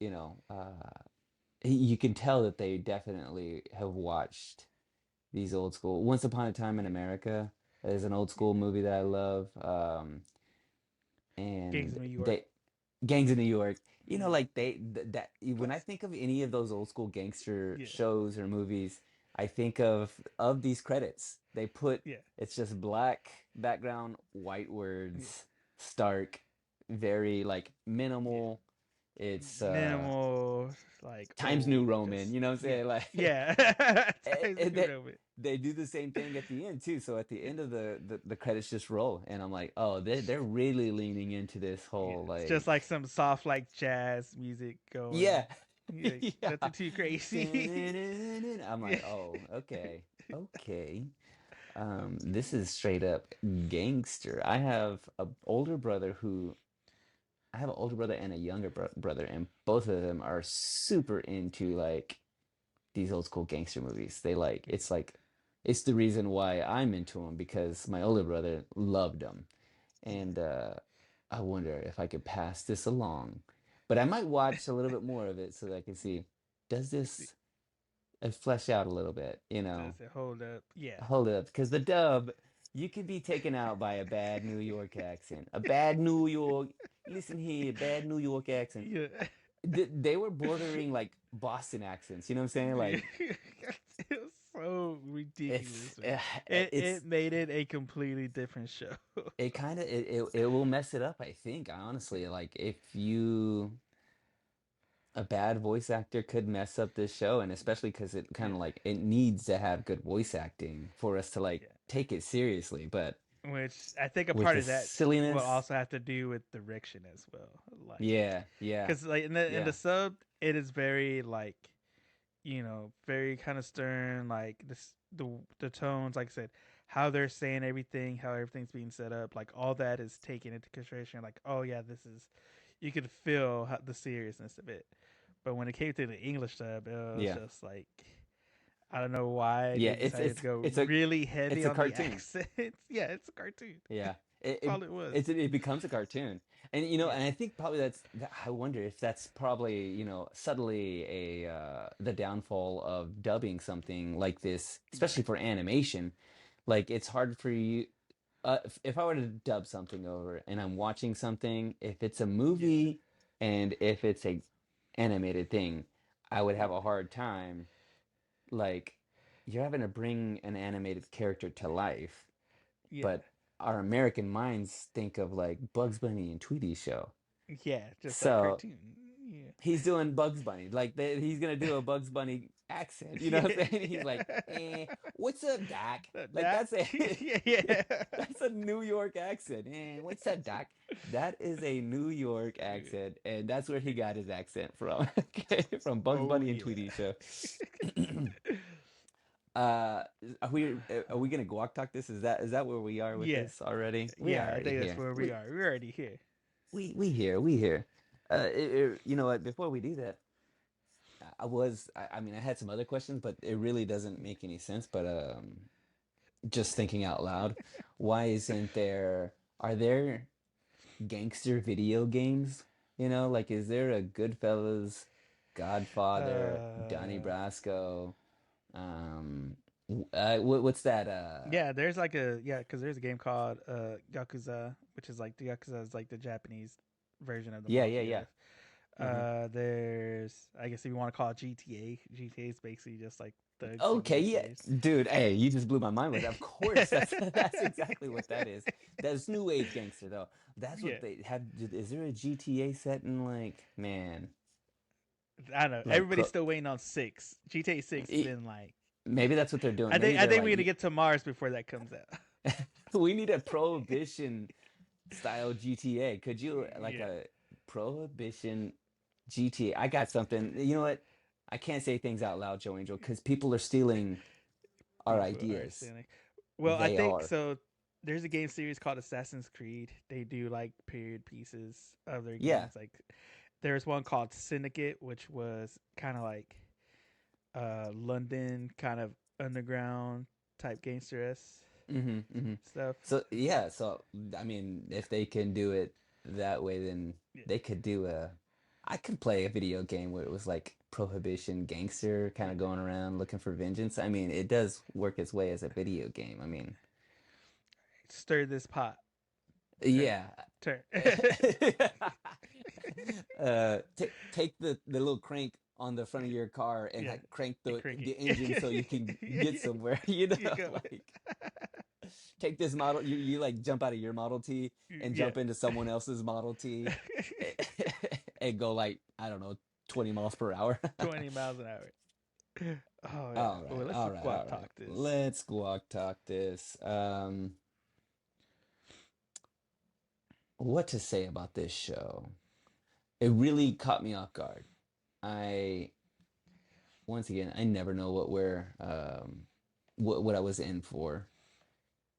you can tell that they definitely have watched these old school. Once Upon a Time in America is an old though. school movie that I love. Gangs of And New York. they Gangs of New York. Mm, Like that when I classic. think of any of those old school gangster Yeah, shows or movies, I think of these credits. They put yeah, It's just black background, white yeah, words, stark, very like yeah, minimal. It's minimal, like Times New old, Roman. just You know what I'm yeah, saying? Like, yeah. Times and New Roman. they do the same thing at the end too. So at the end of the credits just roll, and I'm like, oh, they're really leaning into this Yeah, whole it's just like, like some soft like jazz music going. yeah, Yeah, yeah. nothing too crazy. I'm Yeah. like, oh, okay, okay. This is straight up gangster. I have an older brother and a younger brother, and both of them are super into like these old school gangster movies. They like it's the reason why I'm into them because my older brother loved them, Yeah. and I wonder if I could pass this along. But I might watch a little bit more of it so that I can see does See, this flesh out a little bit, you know? does it hold up? Yeah. Hold up, because the dub, you could be taken out by a bad New York accent. A bad New York, listen here, bad New York accent. Yeah. They were bordering like Boston accents. You know what I'm saying? Yeah. Like It was so ridiculous, it's man. It it's made it a completely different show. it kind of it will mess it up. I think honestly, like if you a bad voice actor could mess up this show, and especially because it kind Yeah. of like it needs to have good voice acting for us to like Yeah. take it seriously. But Which I think a with part the of that will silliness, also have to do with direction as well. Like, yeah, yeah, because like in the yeah, sub, it is very like, very kind of stern. Like this, the tones, like I said, how they're saying everything, how everything's being set up, like all that is taken into consideration. Like, oh yeah, this is, you could feel the seriousness of it. But when it came to the English sub, it was yeah, just like, I don't know why yeah. they decided to go It's really heavy it's a on the cartoon. accents. Yeah, it's a cartoon. Yeah, That's all it was. it becomes a cartoon, and Yeah, and I think probably I wonder if that's probably subtly a the downfall of dubbing something like this, yeah, especially for animation. Like it's hard for you. If I were to dub something over and I'm watching something, if it's a yeah, movie and if it's a animated thing, I would have yeah, a hard time. Like you're having to bring an animated character to life, yeah, but our American minds think of like Bugs Bunny and Tweety show. yeah. Just like So cartoon. Yeah, he's doing Bugs Bunny. Like he's gonna do a Bugs Bunny accent. You know what I'm saying? He's like, what's up, Doc? Like that. that's a Yeah, yeah. that's a New York accent. What's up, Doc? That is a New York accent, and that's where he got his accent from. Okay, from Bugs Oh Bunny and yeah. Tweety show. Are we gonna guac talk this? Is that where we are with Yeah, this already? We are yeah. I already think that's here. where we are. We're already here. We here. You know what? Before we do that, I mean, I had some other questions, but it really doesn't make any sense. But just thinking out loud, why isn't there? Are there gangster video games? Like is there a Goodfellas, Godfather, Donnie Uh, Brasco? Um, what's that? yeah. There's like because there's a game called Yakuza, which is like the Yakuza is like the Japanese version of the Yeah, yeah, yeah. mafia. Hmm. There's, I guess if you want to call it GTA. GTA is basically just like Thugs and Okay, yeah, Gangsters. dude. Hey, you just blew my mind with that. Of course, that's exactly what that is. That's new age gangster though. That's Yeah, what they have. Is there a GTA set in like man, I don't know. like Everybody's pro? still waiting on six. GTA six e- been like, Maybe that's what they're doing. I Maybe think I they're think like, we're gonna get to Mars before that comes out. we need a prohibition style GTA. Could you like Yeah, a prohibition GTA? I got something. You know what? I can't say things out loud, Joe Angel, because people are stealing our people are ideas. saying. Well, I They think are. so. There's a game series called Assassin's Creed. They do like period pieces of their Yeah. games. Like there's one called Syndicate, which was kind of like London kind of underground type gangster Mm-hmm. Mm-hmm. stuff. So yeah, so I mean, if they can do it that way, then Yeah. they could do a. I could play a video game where it was like prohibition gangster kind Yeah. of going around looking for vengeance. I mean, it does work its way as a video game. I mean, Stir this pot. Turn. yeah. Turn. Take the little crank on the front of your car and Yeah. like crank And the crank the it. engine so you can Yeah, get somewhere. You know, you go. like take this model. You like jump out of your Model T and Yeah. jump into someone else's Model T. and go like, I don't know, 20 miles per hour. 20 miles an hour. Oh yeah. All Well, right, let's all right, squat all right. talk this. Let's squawk talk this. What to say about this show? It really caught me off guard. I Once again, I never know what I was in for,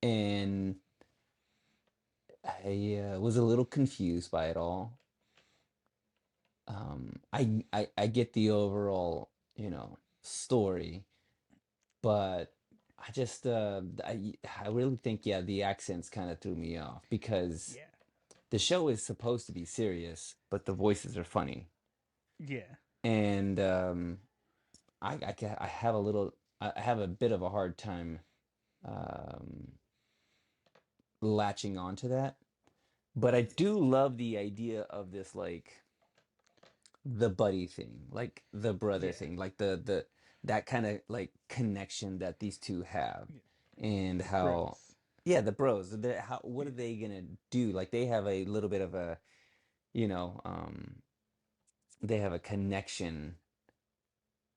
and I was a little confused by it all. I get the overall, story, but I really think, yeah, the accents kind of threw me off because Yeah. the show is supposed to be serious, but the voices are funny, Yeah. and I have I have a bit of a hard time um, latching onto that, but I do love the idea of this, like the buddy thing, like the brother Yeah. thing, like the that kind of like connection that these two have, Yeah. and The how, bros. yeah, the bros, how, what are Yeah. they gonna do? Like they have a little bit of a, you know, um, they have a connection,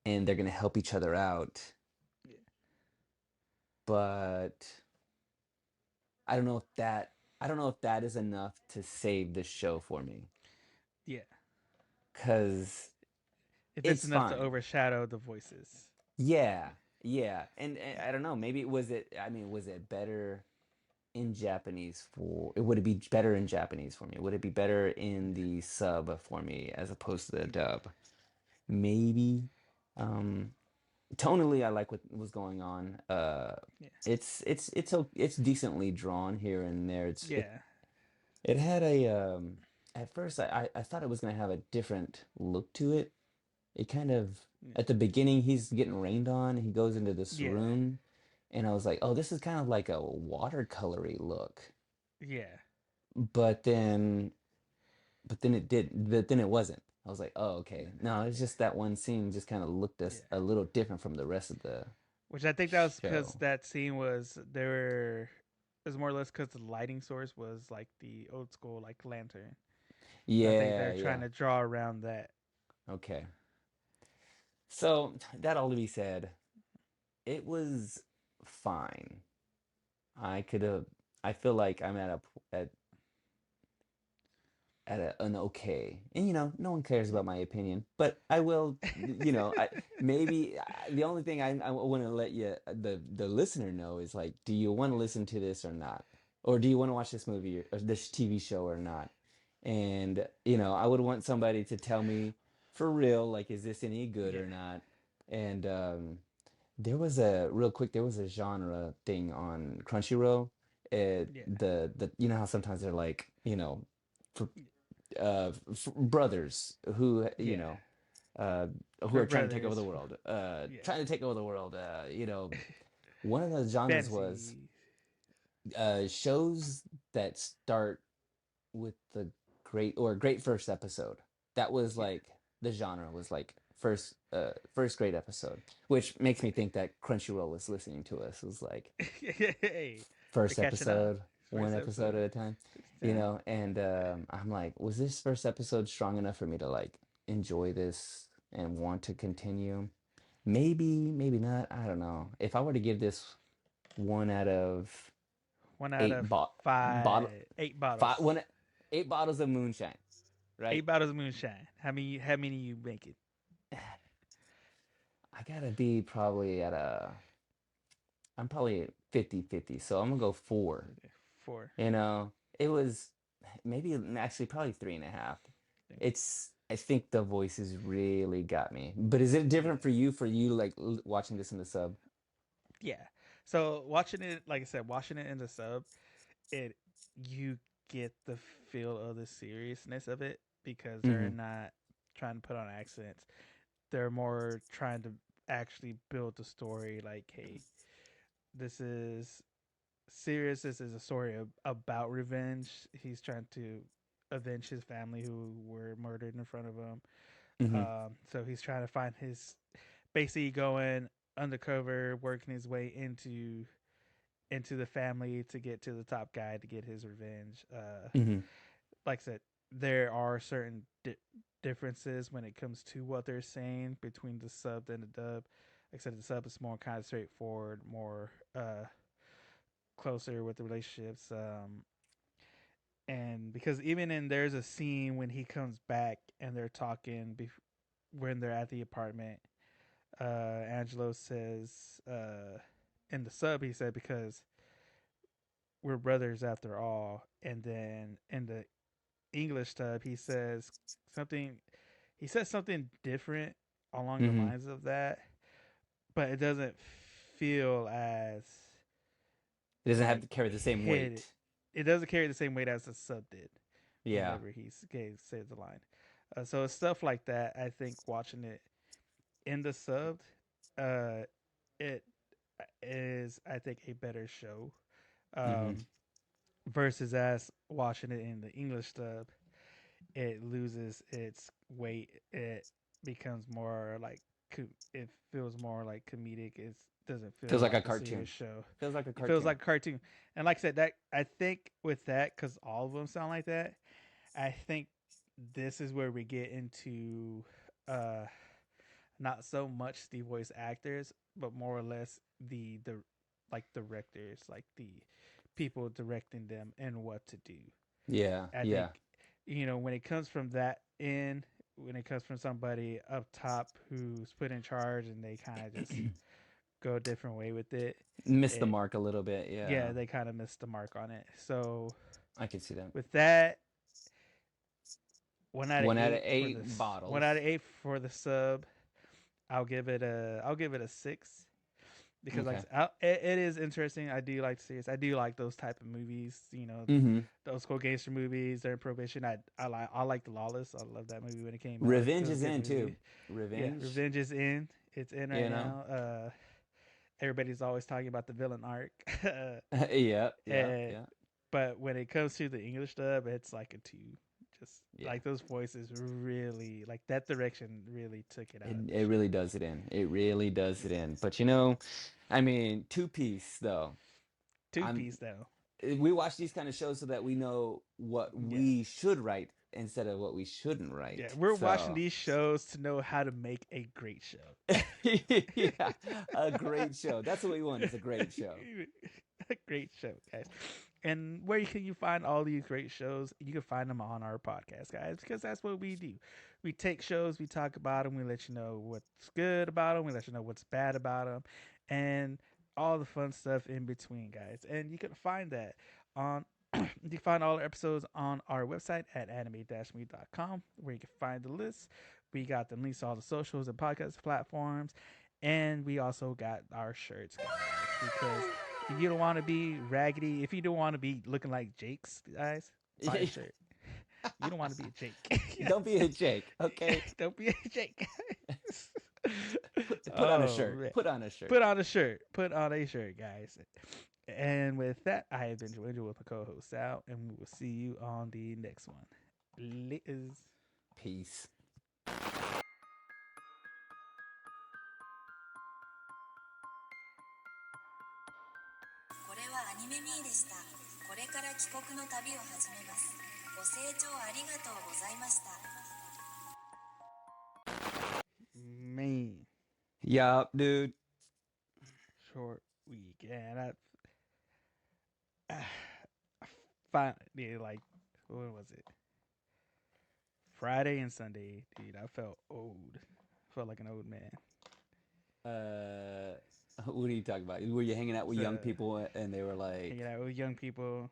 and they're gonna help each other out, Yeah. but I don't know if that is enough to save the show for me, Yeah. because If it's it's enough to fine. overshadow the voices. Yeah, yeah, and I don't know. Maybe was it? I mean, was it better in Japanese for? Would it be better in Japanese for me? Would it be better in the sub for me as opposed to the dub? Maybe. Um, Tonally, I like what was going on. Yeah. It's decently drawn here and there. Yeah. It had at first I thought it was gonna have a different look to it. It kind of, Yeah. at the beginning, he's getting rained on. He goes into this Yeah. room, and I was like, "Oh, this is kind of like a watercolory look." Yeah. But then, but then it wasn't. I was like, "Oh, okay." No, it's just that one scene just kind of looked Yeah. a little different from the rest of the Which I think that was because show. that scene was there were it was more or less because the lighting source was like the old school like lantern. So I think Yeah, they're trying yeah. to draw around that. Okay. So that all to be said, it was fine. I could have. I feel like I'm at an okay, and no one cares about my opinion, but I will, I maybe the only thing I want to let the listener know is, like, do you want to listen to this or not, or do you want to watch this movie or this TV show or not? And I would want somebody to tell me for real, like, is this any good Yeah. or not? And there was a genre thing on Crunchyroll. Yeah. The how sometimes they're like, for brothers who Yeah. uh who For are trying to take over brothers. the world, Yeah. trying to take over the world. One of the genres was Fantasy. shows that start with the great first episode. That was Yeah. like the genre was like first great episode, which makes me think that Crunchyroll was listening to us. It was like Hey, they're first catching on. episode, one First episode episode. at a time, Yeah. and I'm like, was this first episode strong enough for me to like enjoy this and want to continue? Maybe, maybe not. I don't know. If I were to give this one out of One out eight of bottle, 8 bottles. five, 8 bottles of moonshine, right? 8 bottles of moonshine. How many you make it? I gotta be probably I'm probably at 50-50, so I'm gonna go four. 4. It was maybe actually probably 3.5. I think the voices really got me. But is it Yeah. different for you, like watching this in the sub? Yeah. So watching it, like I said, watching it in the sub, it you get the feel of the seriousness of it because they're Mm-hmm. not trying to put on accents. They're more trying to actually build the story. Like, hey, this is serious. This is a story about revenge. He's trying to avenge his family who were murdered in front of him. Mm-hmm. So he's trying to find his basically going undercover, working his way into the family to get to the top guy to get his revenge. Mm-hmm. Like I said, there are certain differences when it comes to what they're saying between the sub and the dub. Like I said, the sub is more kind of straightforward, more closer with the relationships. And because even in there's a scene when he comes back and they're talking when they're at the apartment, Angelo says in the sub he said because we're brothers after all, and then in the English dub something he says something different along the Mm-hmm. lines of that, but it doesn't feel as It doesn't have like to carry the same hit. weight. It doesn't carry the same weight as the sub did Yeah. whenever he says the line. So it's stuff like that. I think watching it in the subbed, uh, it is I think a better show Mm-hmm. um, versus as watching it in the English dub. It loses its weight. It becomes more like it feels more like comedic. It doesn't feel Feels like a like a serious cartoon. show. Feels like a It feels cartoon. like a cartoon. And like I said, that I think with that, because all of them sound like that, I think this is where we get into uh not so much the voice actors, but more or less the like directors, like the people directing them and what to do. Yeah. I Yeah. think when it comes from when it comes from somebody up top who's put in charge and they kind of just go a different way with it, Missed the it mark a little bit. Yeah. yeah, they kind of missed the mark on it. So I can see that. with that, 1 out of 8 for 1 out of 8 this. One bottles. out of 8 for the sub. I'll give it a 6 because Okay. it is interesting. I do like the series. I do like those type of movies. Mm-hmm. Those cold gangster movies. They're in probation. I like the Lawless. I love that movie when it came out. It Revenge was a is good in movie. too. Yeah, Revenge. Revenge is in. It's in right You know. now. Everybody's always talking about the villain arc. Yeah. Yeah. and, Yeah. but when it comes to the English dub, it's like a 2. Just Yeah. like those voices really like that direction really took it out of the It show. really does it in. It really does it Yeah. in. But I mean, Two Piece though. Two I'm piece though. we watch these kind of shows so that we know what Yeah. we should write instead of what we shouldn't Yeah, write. we're watching So, these shows to know how to make a great show. yeah, a great show. That's what we want. Is a great show. A great show, guys. And where can you find all these great shows? You can find them on our podcast, guys, because that's what we do. We take shows, we talk about them, we let you know what's good about them, we let you know what's bad about them, and all the fun stuff in between, guys. And you can find that on you can find all our episodes on our website at anime-me.com, where you can find the list. We got the links to all the socials and podcast platforms, and we also got our shirts, guys, because if you don't want to be raggedy, if you don't want to be looking like Jake's, guys, buy a shirt. You don't want to be a Jake. Don't be a Jake, okay? Don't be a Jake. Put on a shirt. Man. Put on a shirt. Put on a shirt. Put on a shirt, guys. And with that, I have been Joanna with my co-host Sal, and we will see you on the next one. Liz. Peace. これはアニメミーでした。これから帰国の旅を始めます。ご清聴ありがとうございました。Man. Yup, dude. Short weekend. I finally, like, what was it? Friday and Sunday, dude, I felt old. I felt like an old man. What are you talking about? Were you hanging out with young So, people and they were like hanging out with young people.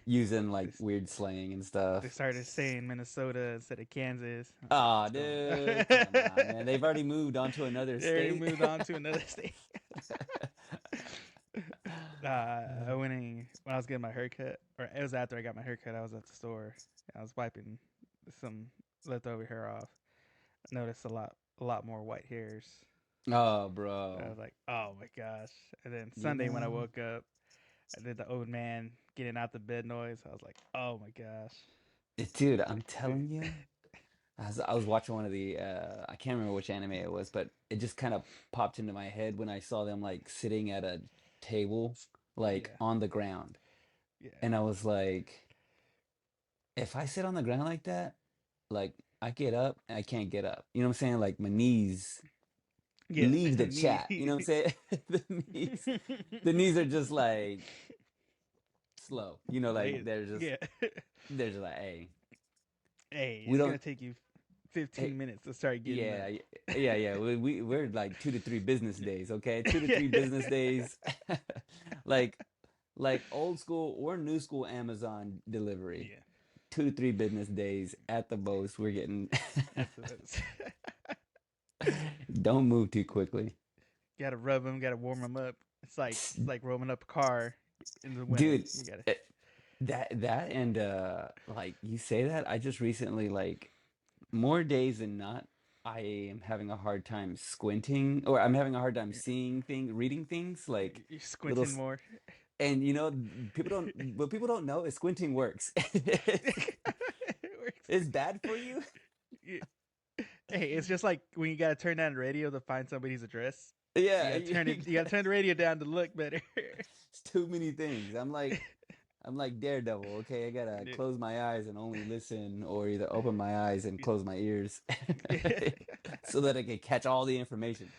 using like This- weird slang and stuff? They started saying Minnesota instead of Kansas. Oh, What's going on? dude, come on, man. They've already moved on to another They already state. moved on to another state. I went in when I was getting my haircut, or it was after I got my haircut. I was at the store. I was wiping some leftover hair off. I noticed a lot more white hairs. Oh, I bro. was like, oh my gosh. And then You Sunday when I know? woke up, I did the old man getting out the bed noise. I was like, oh my gosh. Dude, I'm telling you. I was watching one of the I can't remember which anime it was, but it just kind of popped into my head when I saw them like sitting at a table like Yeah. on the ground. Yeah. And I was like, if I sit on the ground like that, like I get up and I can't get up. You know what I'm saying? Like my knees Yeah. leave the chat. You know what I'm saying? The knees are just like slow. You know, like Yeah. they're just like, hey, Hey, we it's gonna don't. take you Hey, 15 minutes to start getting yeah, up. yeah. We're like 2 to 3 business days. Okay, 2 to 3 business days. like old school or new school Amazon delivery. Yeah. 2 to 3 business days at the most. We're getting. That's Don't move too quickly. gotta rub them, gotta warm them up. It's like warming up a car in the winter. Dude, You gotta. that and like you say that, I just recently, like, more days than not, I am having a hard time squinting, or I'm having a hard time seeing things, reading things, like You're little squinting more. and what people don't know is squinting works. It works. It's bad for you. Yeah. Hey, it's just like when you gotta turn down the radio to find somebody's address. Yeah, You gotta turn the radio down to look better. it's too many things. I'm like Daredevil, okay? I gotta Dude. close my eyes and only listen, or either open my eyes and close my ears so that I can catch all the information.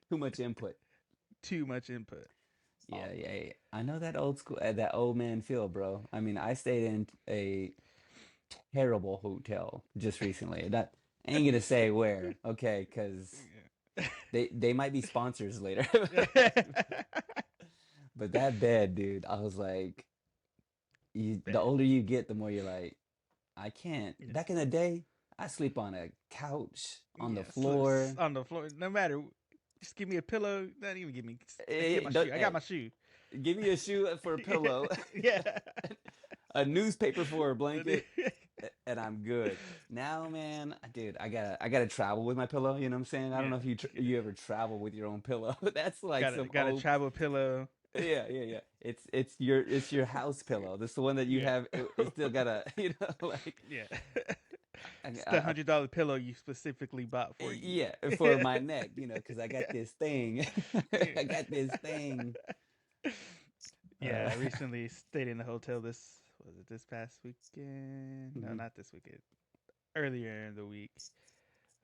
Too much input. Too much input. Yeah. I know that old school, that old man feel, bro. I mean, I stayed in a terrible hotel just recently. That I ain't gonna say where, okay? Because they might be sponsors later. But that bed, dude, I was like, the older you get, the more you're like, I can't. Back in the day, I sleep on a couch, on the floor. On the floor. No matter. Just give me a pillow. Not even give me. Eh, Get my don't- shoe. I got my shoe. Give me a shoe for a pillow, Yeah. a newspaper for a blanket, and I'm good. Now, man, dude, I gotta travel with my pillow. You know what I'm saying? I don't know if you ever travel with your own pillow. That's like got a travel pillow. Yeah. It's your house pillow. This is the one that you have. It's still got a like Yeah. It's I- the $100 pillow you specifically bought for you. yeah, for my neck, because I got this thing. I got this thing. Yeah, I recently stayed in a hotel this past weekend? No, Mhm. not this weekend. Earlier in the week.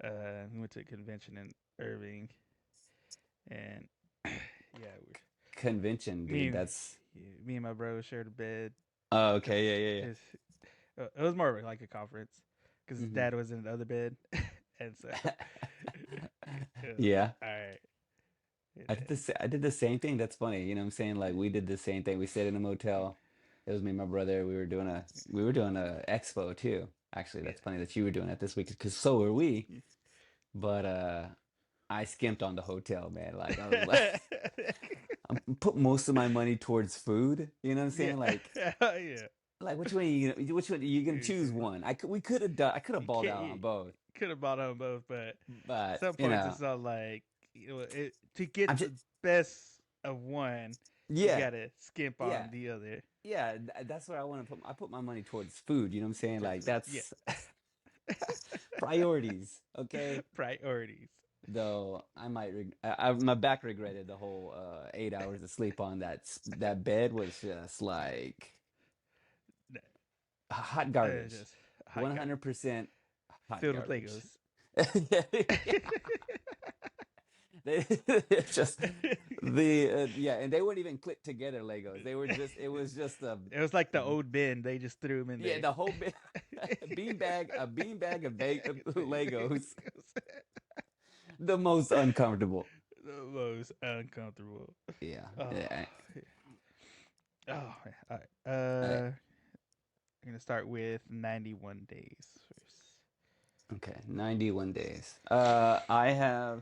We went to a convention in Irving. And yeah, Convention, me, dude. That's me and my bro shared a bed. oh, okay. Yeah. It was more like a conference because his Mhm. dad was in the other bed, and so Yeah. all right. I did the same thing. That's funny. You know what I'm saying? Like we did the same thing. We stayed in a motel. It was me and my brother. We were doing a expo too. Actually, that's funny that you were doing it this week because so were we. But I skimped on the hotel, man. Like I was like, I put most of my money towards food. You know what I'm saying? Yeah. Like which one are you gonna choose one? I could have balled out on both. Could have bought on both, but But some points it's all like to get I'm the best of one, yeah. you gotta skimp on Yeah. the other. Yeah, that's where I want to put. I put my money towards food. You know what I'm saying? Like that's priorities. Okay. Priorities. Though I might, my back regretted the whole 8 hours of sleep on that bed was just like hot garbage. Just hot 100% hot filled with garbage. Legos. It's just and they wouldn't even click together Legos. They were just it was It was like the old bin. They just threw them in there. yeah, the whole beanbag of Legos. The most uncomfortable. The most uncomfortable. Yeah. Oh, Yeah. man. All right. I'm gonna start with 91 days first. Okay, 91 days. I have